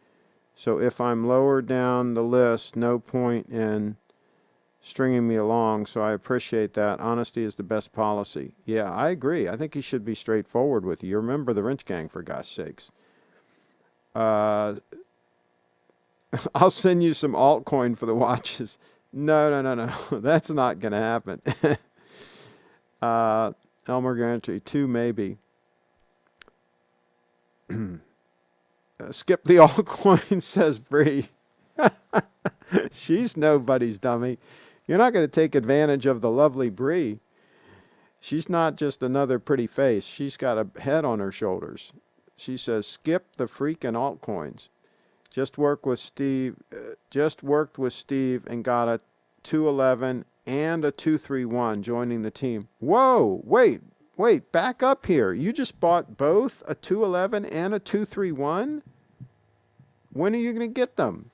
So if I'm lower down the list, no point in stringing me along. So I appreciate that. Honesty is the best policy. Yeah, I agree. I think he should be straightforward with you. You remember the Wrench Gang, for God's sakes. I'll send you some altcoin for the watches. No. That's not going to happen. Elmer Gantry, 2 maybe. Skip the altcoin, says Bree. She's nobody's dummy. You're not going to take advantage of the lovely Bree. She's not just another pretty face. She's got a head on her shoulders. She says, skip the freaking altcoins. Just worked with Steve and got a 211 and a 231 joining the team. Whoa, wait, back up here. You just bought both a 211 and a 231? When are you going to get them?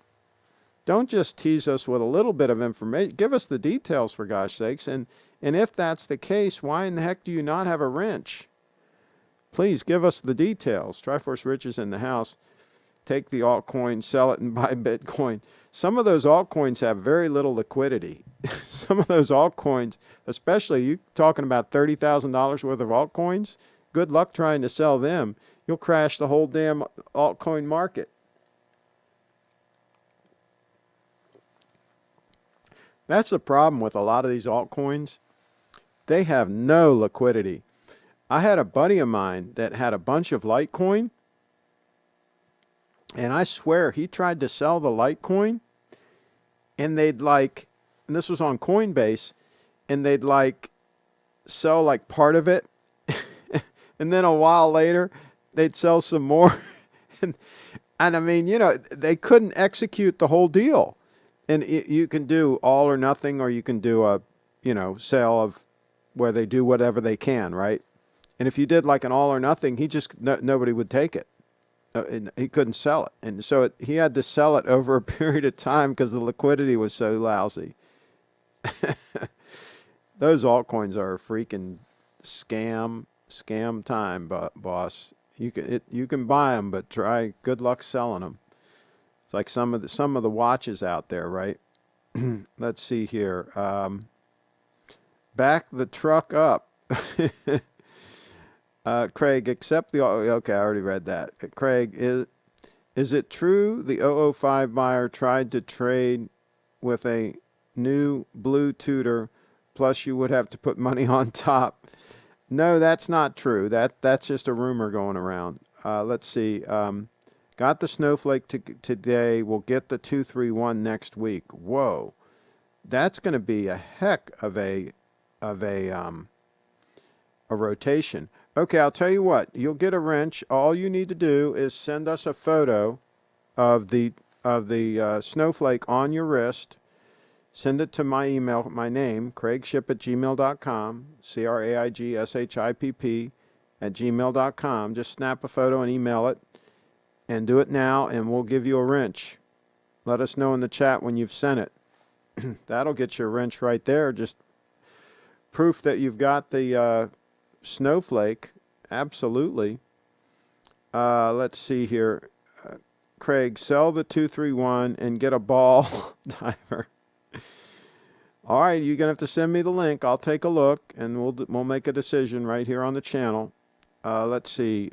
Don't just tease us with a little bit of information. Give us the details, for gosh sakes. And if that's the case, why in the heck do you not have a wrench? Please give us the details. Triforce Rich is in the house. Take the altcoin, sell it, and buy Bitcoin. Some of those altcoins have very little liquidity. Some of those altcoins, especially you talking about $30,000 worth of altcoins, good luck trying to sell them. You'll crash the whole damn altcoin market. That's the problem with a lot of these altcoins. They have no liquidity. I had a buddy of mine that had a bunch of Litecoin, and I swear he tried to sell the Litecoin, and they'd and this was on Coinbase, and they'd sell part of it, and then a while later, they'd sell some more. and I mean, they couldn't execute the whole deal. And you can do all or nothing, or you can do a, sale of where they do whatever they can, right? And if you did an all or nothing, nobody would take it. He couldn't sell it. And so he had to sell it over a period of time because the liquidity was so lousy. Those altcoins are a freaking scam time, boss. You can buy them, but good luck selling them. It's like some of the watches out there, right? Let's see here. Back the truck up. Craig, accept the... Okay, I already read that. Craig, is it true the 005 buyer tried to trade with a new blue Tudor, plus you would have to put money on top? No, that's not true. That's just a rumor going around. Let's see. Got the Snowflake today. We'll get the 231 next week. Whoa, that's going to be a heck of a rotation. Okay, I'll tell you what. You'll get a wrench. All you need to do is send us a photo of the Snowflake on your wrist. Send it to my email, my name, CraigShipp@gmail.com, CraigShipp@gmail.com. Just snap a photo and email it. And do it now, and we'll give you a wrench. Let us know in the chat when you've sent it. That'll get you a wrench right there. Just proof that you've got the Snowflake. Absolutely. Let's see here. Craig, sell the 231 and get a ball diver. All right, you're gonna have to send me the link. I'll take a look, and we'll make a decision right here on the channel. Let's see,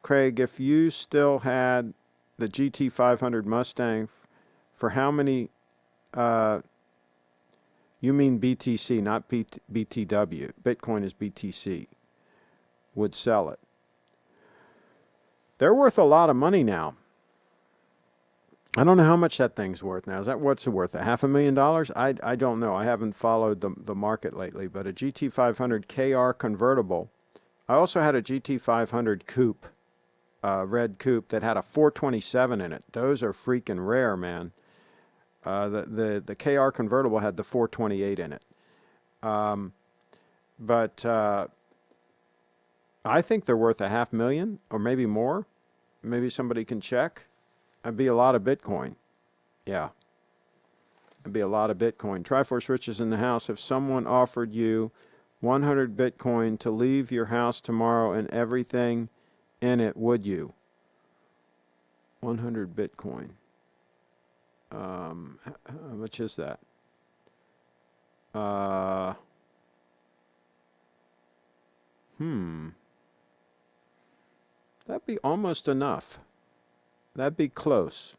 Craig, if you still had the GT500 Mustang, for how many? You mean BTC, not BTW. Bitcoin is BTC. Would sell it. They're worth a lot of money now. I don't know how much that thing's worth now. What's it worth? $500,000? I don't know. I haven't followed the market lately, but a GT500 KR convertible. I also had a GT500 coupe, red coupe that had a 427 in it. Those are freaking rare, man. The KR convertible had the 428 in it. But I think they're worth $500,000 or maybe more. Maybe somebody can check. That'd be a lot of Bitcoin. Yeah. It'd be a lot of Bitcoin. Triforce Riches in the house. If someone offered you 100 Bitcoin to leave your house tomorrow and everything in it, would you? 100 Bitcoin. How much is that? That'd be almost enough. That'd be close.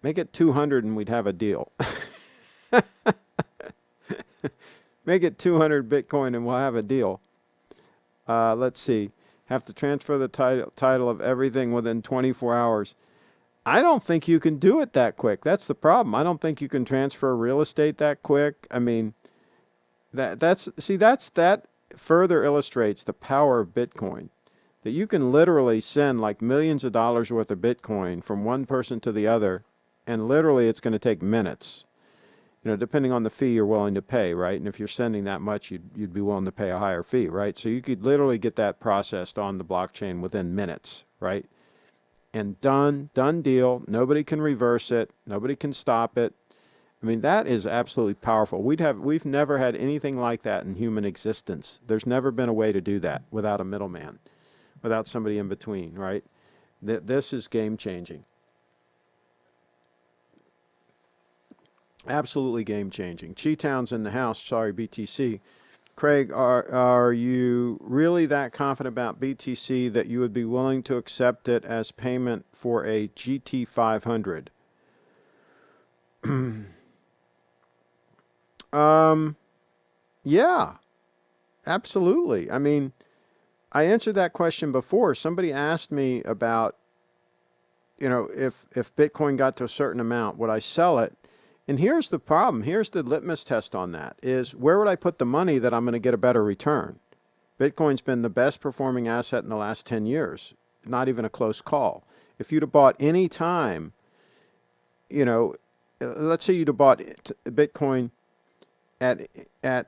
Make it 200 and we'd have a deal. Make it 200 Bitcoin and we'll have a deal. Let's see. Have to transfer the title of everything within 24 hours. I don't think you can do it that quick. That's the problem. I don't think you can transfer real estate that quick. I mean, that further illustrates the power of Bitcoin. That you can literally send like millions of dollars worth of Bitcoin from one person to the other, and literally it's going to take minutes. You know, depending on the fee you're willing to pay, right? And if you're sending that much, you'd be willing to pay a higher fee, right? So you could literally get that processed on the blockchain within minutes, right? And done deal. Nobody can reverse it. Nobody can stop it. I mean, that is absolutely powerful. We've never had anything like that in human existence. There's never been a way to do that without a middleman, without somebody in between, right? This is game changing. Absolutely game changing. Chi-Town's in the house. Sorry, BTC. Craig, are you really that confident about BTC that you would be willing to accept it as payment for a GT500? Yeah, absolutely. I mean, I answered that question before. Somebody asked me about, if Bitcoin got to a certain amount, would I sell it? And here's the problem. Here's the litmus test on that is where would I put the money that I'm going to get a better return? Bitcoin's been the best performing asset in the last 10 years. Not even a close call. If you'd have bought any time, let's say you'd have bought Bitcoin at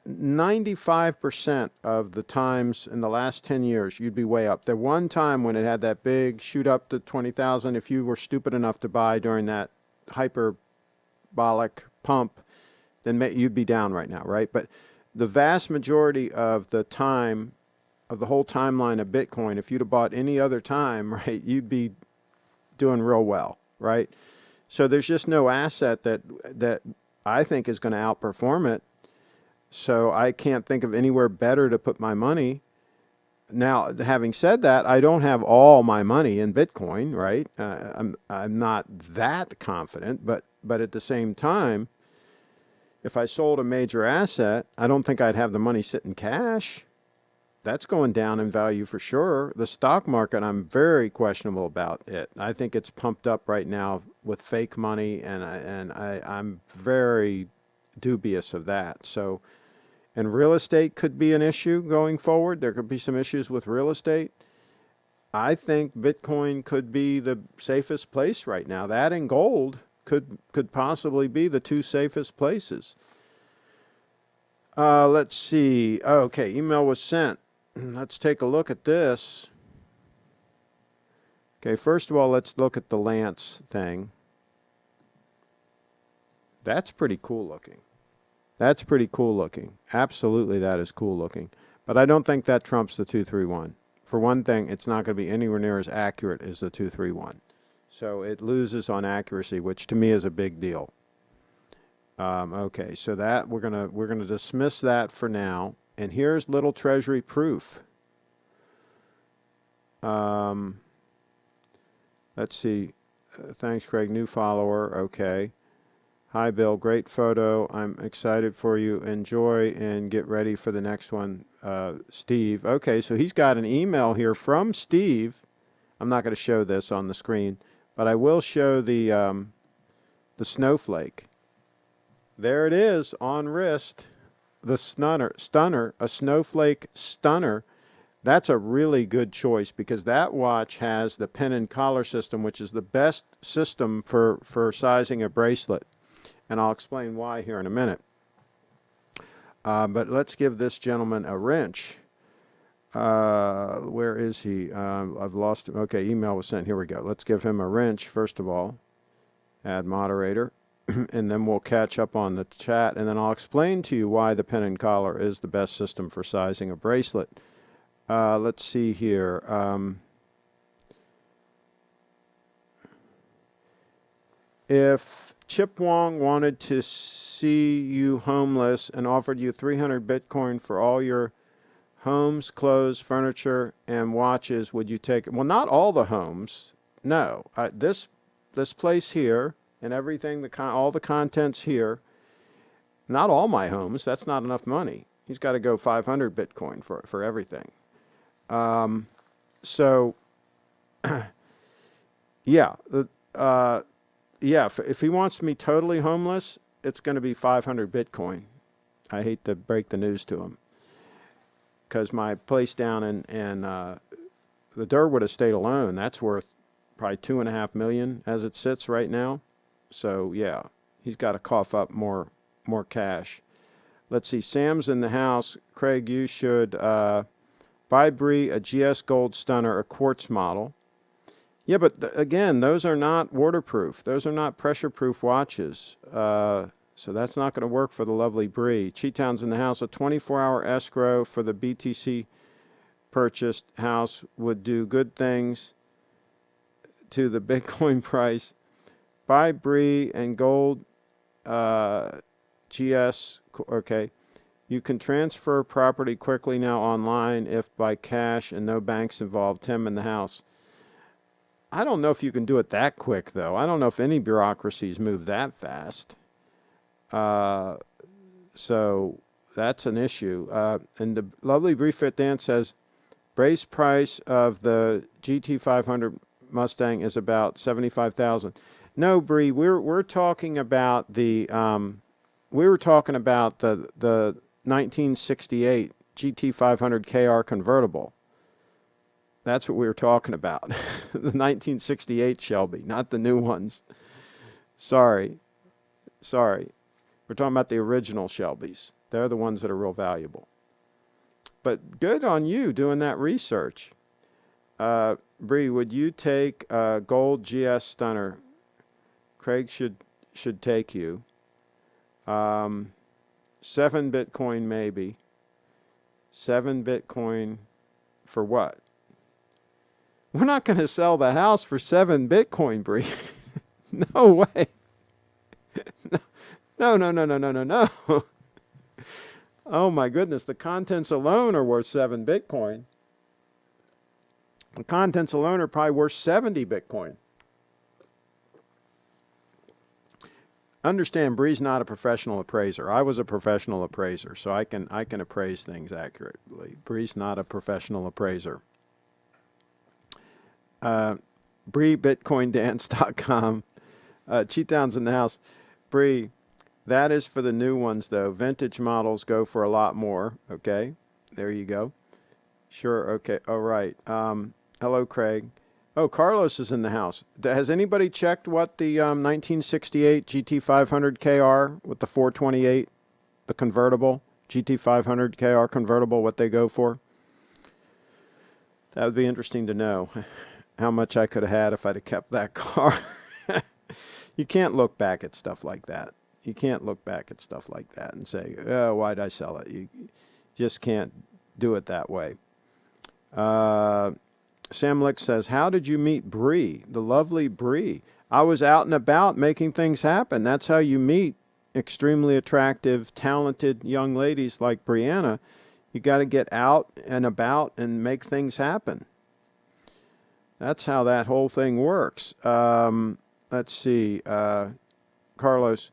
95% of the times in the last 10 years, you'd be way up. The one time when it had that big shoot up to 20,000, if you were stupid enough to buy during that hyperbolic pump, then you'd be down right now, right? But the vast majority of the time, of the whole timeline of Bitcoin, if you'd have bought any other time, right, you'd be doing real well, right? So there's just no asset that I think is going to outperform it. So I can't think of anywhere better to put my money. Now, having said that, I don't have all my money in Bitcoin, right? I'm not that confident, but at the same time, if I sold a major asset, I don't think I'd have the money sit in cash. That's going down in value for sure. The stock market, I'm very questionable about it. I think it's pumped up right now with fake money, and I'm very dubious of that. So, and real estate could be an issue going forward. There could be some issues with real estate. I think Bitcoin could be the safest place right now. That and gold could possibly be the two safest places. Let's see. Okay, email was sent. Let's take a look at this. Okay, first of all, let's look at the Lance thing. That's pretty cool looking. That's pretty cool looking. Absolutely, that is cool looking. But I don't think that trumps the 231 for one thing, it's not going to be anywhere near as accurate as the 231. So it loses on accuracy, which to me is a big deal. Okay, so that we're gonna dismiss that for now. And here's little treasury proof. Let's see. Thanks, Craig. New follower. Okay. Hi, Bill. Great photo. I'm excited for you. Enjoy and get ready for the next one. Steve. Okay, so he's got an email here from Steve. I'm not going to show this on the screen, but I will show the snowflake. There it is on wrist. The stunner, a snowflake stunner. That's a really good choice because that watch has the pin and collar system, which is the best system for sizing a bracelet. And I'll explain why here in a minute. But let's give this gentleman a wrench. Where is he? I've lost him. Okay, email was sent. Here we go. Let's give him a wrench, first of all. Add moderator. And then we'll catch up on the chat. And then I'll explain to you why the pin and collar is the best system for sizing a bracelet. Let's see here. If Chip Wong wanted to see you homeless and offered you 300 Bitcoin for all your homes, clothes, furniture, and watches, would you take it? Well, not all the homes. No. This place here and everything, all the contents here, not all my homes. That's not enough money. He's got to go 500 Bitcoin for everything. So, yeah. Yeah, if he wants me totally homeless, it's going to be 500 Bitcoin. I hate to break the news to him. Because my place down in the Durwood estate alone, that's worth probably $2.5 million as it sits right now. So, yeah, he's got to cough up more cash. Let's see, Sam's in the house. Craig, you should buy Bree a GS Gold Stunner, a quartz model. Yeah, but again, those are not waterproof. Those are not pressure-proof watches. So that's not going to work for the lovely Bree. Cheetown's in the house. A 24-hour escrow for the BTC purchased house would do good things to the Bitcoin price. Buy Bree and gold GS. Okay. You can transfer property quickly now online if by cash and no banks involved. Tim in the house. I don't know if you can do it that quick, though. I don't know if any bureaucracies move that fast. So that's an issue. And the lovely Briefit Dan says, base price of the GT500 Mustang is about $75,000. No, Bree, we're talking about the we were talking about the 1968 GT500 KR convertible. That's what we were talking about. The 1968 Shelby, not the new ones. Sorry. We're talking about the original Shelbys. They're the ones that are real valuable. But good on you doing that research. Bree, would you take a gold GS Stunner? Craig should take you. 7 Bitcoin maybe. 7 Bitcoin for what? We're not going to sell the house for 7 Bitcoin, Bree. No way. No. Oh my goodness, the contents alone are worth 7 Bitcoin. The contents alone are probably worth 70 Bitcoin. Understand, Bree's not a professional appraiser. I was a professional appraiser, so I can appraise things accurately. Bree's not a professional appraiser. BreeBitcoinDance.com. Cheatdown's in the house. Bree, that is for the new ones, though. Vintage models go for a lot more. Okay, there you go. Sure, okay, all right. Hello, Craig. Oh, Carlos is in the house. Has anybody checked what the 1968 GT500 KR with the 428, the convertible, GT500 KR convertible, what they go for? That would be interesting to know. How much I could have had if I'd have kept that car. You can't look back at stuff like that. You can't look back at stuff like that and say, oh, why'd I sell it? You just can't do it that way. Sam Lick says, how did you meet Bree, the lovely Bree? I was out and about making things happen. That's how you meet extremely attractive, talented young ladies like Brianna. You got to get out and about and make things happen. That's how that whole thing works. Let's see. Carlos,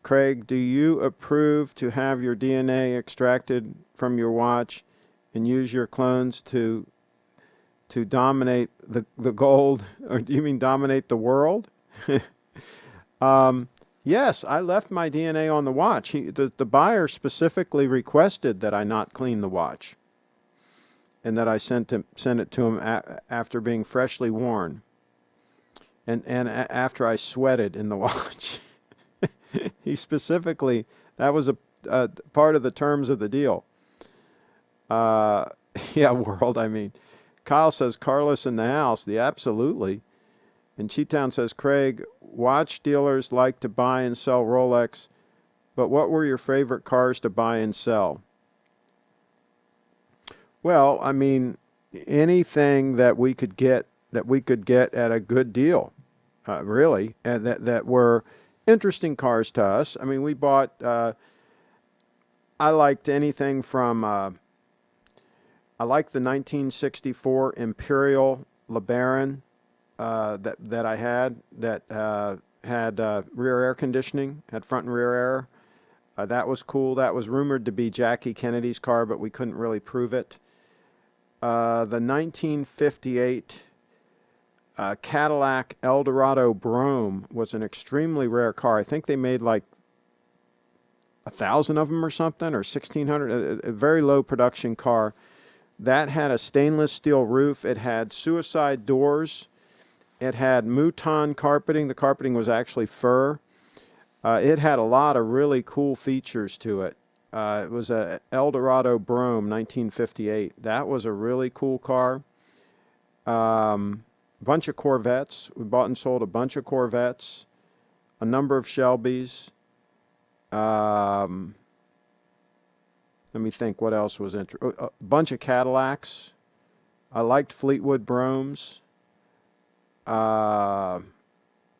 Craig, do you approve to have your DNA extracted from your watch and use your clones to dominate the gold, or do you mean dominate the world? Yes, I left my DNA on the watch. The buyer specifically requested that I not clean the watch, and that I sent it to him after being freshly worn, and after I sweated in the watch. He specifically, that was a part of the terms of the deal. Yeah, world, I mean. Kyle says, Carlos in the house. Absolutely. And Cheetown says, Craig, watch dealers like to buy and sell Rolex, but what were your favorite cars to buy and sell? Well, I mean, anything that we could get at a good deal, really, and that were interesting cars to us. I mean, we bought, I liked anything from, I liked the 1964 Imperial LeBaron that I had, that had rear air conditioning, had front and rear air. That was cool. That was rumored to be Jackie Kennedy's car, but we couldn't really prove it. The 1958 Cadillac Eldorado Brougham was an extremely rare car. I think they made like 1,000 of them or something, or 1,600. A very low production car. That had a stainless steel roof. It had suicide doors. It had mouton carpeting. The carpeting was actually fur. It had a lot of really cool features to it. It was a Eldorado Brougham, 1958. That was a really cool car. Bunch of Corvettes. We bought and sold a bunch of Corvettes. A number of Shelbys. Let me think what else was interesting. A bunch of Cadillacs. I liked Fleetwood Bromes. I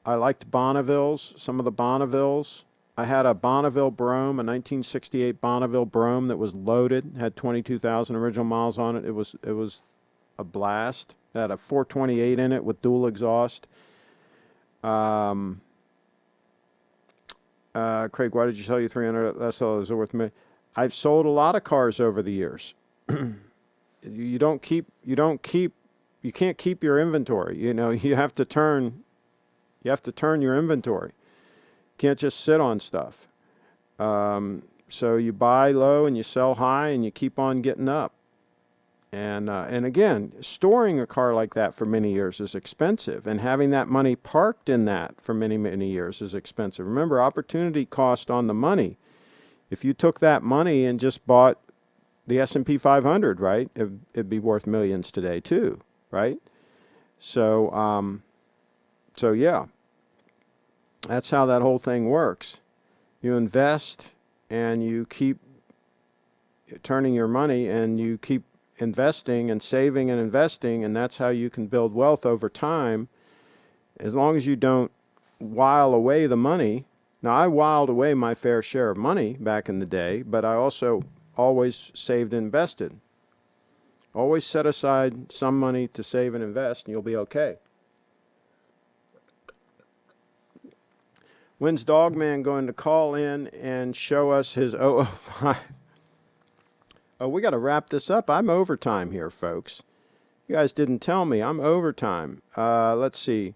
liked Bonnevilles, some of the Bonnevilles. I had a Bonneville Brougham, a 1968 Bonneville Brougham that was loaded, had 22,000 original miles on it. It was a blast. It had a 428 in it with dual exhaust. Craig, why did you sell your 300? That's all those are worth me. I've sold a lot of cars over the years. You can't keep your inventory. You know, you have to turn your inventory. You can't just sit on stuff. So you buy low and you sell high and you keep on getting up. And again, storing a car like that for many years is expensive, and having that money parked in that for many, many years is expensive. Remember, opportunity cost on the money. If you took that money and just bought the S&P 500, right, it'd be worth millions today too, right? So, yeah, that's how that whole thing works. You invest and you keep turning your money, and you keep investing and saving and investing, and that's how you can build wealth over time, as long as you don't while away the money. Now, I whiled away my fair share of money back in the day, but I also always saved and invested. Always set aside some money to save and invest, and you'll be okay. When's Dogman going to call in and show us his 005? Oh, we got to wrap this up. I'm overtime here, folks. You guys didn't tell me. I'm overtime. Let's see.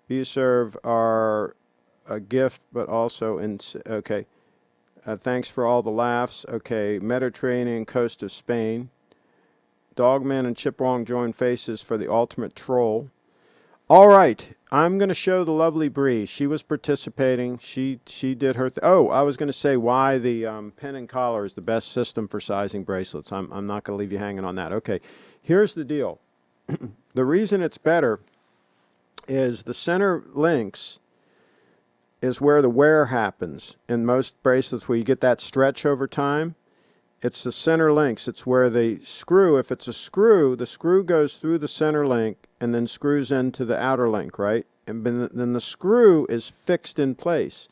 You serve our a gift, but also in, okay. Thanks for all the laughs. Okay, Mediterranean coast of Spain. Dogman and Chipwong join faces for the ultimate troll. All right, I'm going to show the lovely Bree. She was participating. She did her oh, I was going to say why the pen and collar is the best system for sizing bracelets. I'm not going to leave you hanging on that. Okay, here's the deal. The reason it's better is the center links is where the wear happens in most bracelets, where you get that stretch over time. It's the center links. It's where the screw, if it's a screw, the screw goes through the center link and then screws into the outer link, right? And then the screw is fixed in place.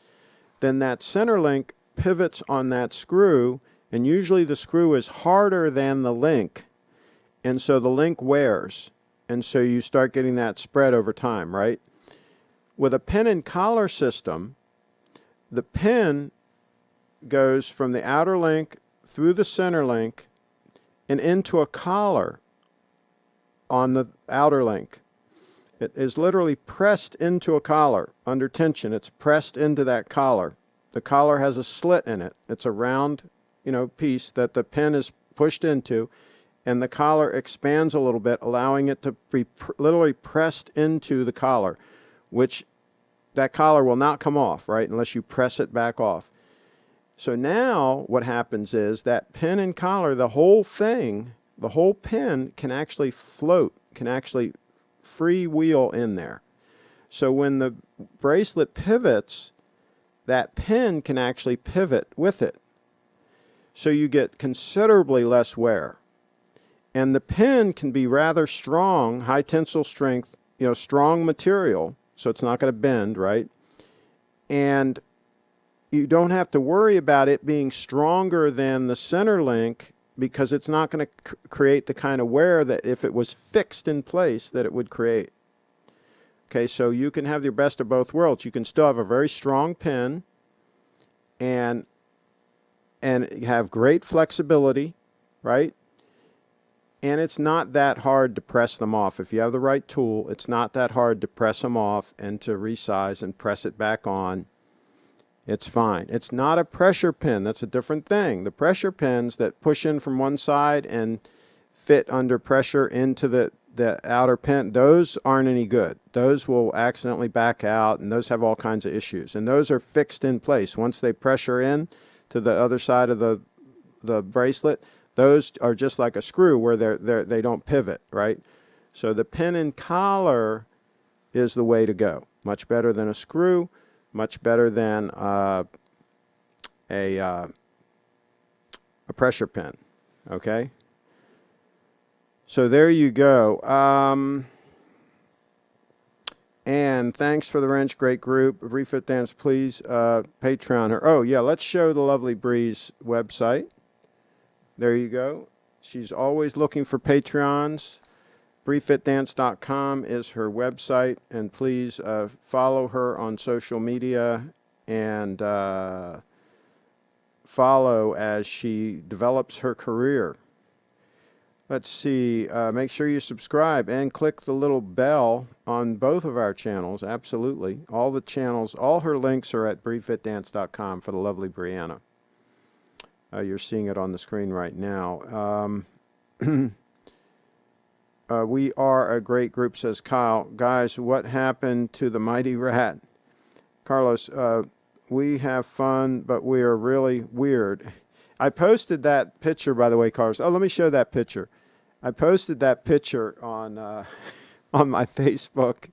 Then that center link pivots on that screw, and usually the screw is harder than the link, and so the link wears, and so you start getting that spread over time, right? With a pin and collar system, the pin goes from the outer link through the center link and into a collar on the outer link. It is literally pressed into a collar under tension. It's pressed into that collar. The collar has a slit in it. It's a round, piece that the pin is pushed into, and the collar expands a little bit, allowing it to be literally pressed into the collar, which that collar will not come off, right, unless you press it back off. So now what happens is that pin and collar, the whole thing, the whole pin can actually float, can actually freewheel in there. So when the bracelet pivots, that pin can actually pivot with it. So you get considerably less wear. And the pin can be rather strong, high tensile strength, strong material, so it's not going to bend, right? And you don't have to worry about it being stronger than the center link, because it's not going to create the kind of wear that if it was fixed in place that it would create. Okay, so you can have your best of both worlds. You can still have a very strong pin and have great flexibility, right? And it's not that hard to press them off. If you have the right tool, it's not that hard to press them off and to resize and press it back on. It's fine. It's not a pressure pin. That's a different thing. The pressure pins that push in from one side and fit under pressure into the outer pin, those aren't any good. Those will accidentally back out, and those have all kinds of issues. And those are fixed in place. Once they pressure in to the other side of the bracelet, those are just like a screw where they don't pivot, right? So the pin and collar is the way to go. Much better than a screw. Much better than a pressure pin, okay? So there you go. And thanks for the wrench, great group. Refit Dance, please Patreon her. Oh yeah, let's show the lovely Bree's website. There you go. She's always looking for Patreons. BreeFitDance.com is her website, and please follow her on social media and follow as she develops her career. Let's see, make sure you subscribe and click the little bell on both of our channels, absolutely. All the channels, all her links are at BreeFitDance.com for the lovely Brianna. You're seeing it on the screen right now. We are a great group, says Kyle. Guys, what happened to the mighty rat? Carlos, we have fun, but we are really weird. I posted that picture, by the way, Carlos. Oh, let me show that picture. I posted that picture on on my Facebook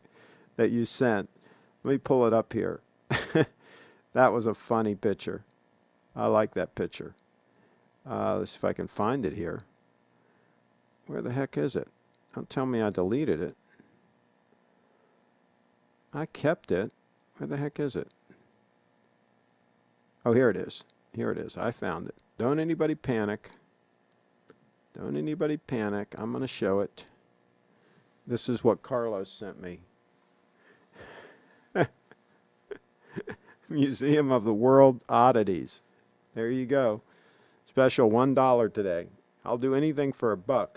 that you sent. Let me pull it up here. That was a funny picture. I like that picture. Let's see if I can find it here. Where the heck is it? Don't tell me I deleted it. I kept it. Where the heck is it? Oh, here it is. Here it is. I found it. Don't anybody panic. Don't anybody panic. I'm going to show it. This is what Carlos sent me. Museum of the World Oddities. There you go. Special $1 today. I'll do anything for $1.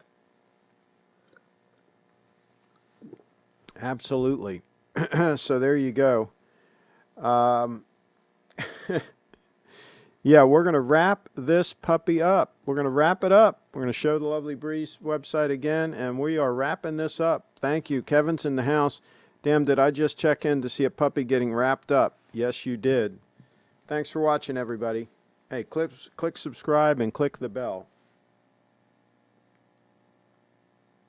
Absolutely. So there you go. Yeah, we're going to wrap this puppy up. We're going to wrap it up. We're going to show the lovely Bree's website again, and we are wrapping this up. Thank you. Kevin's in the house. Damn, did I just check in to see a puppy getting wrapped up? Yes, you did. Thanks for watching, everybody. Hey, click subscribe and click the bell.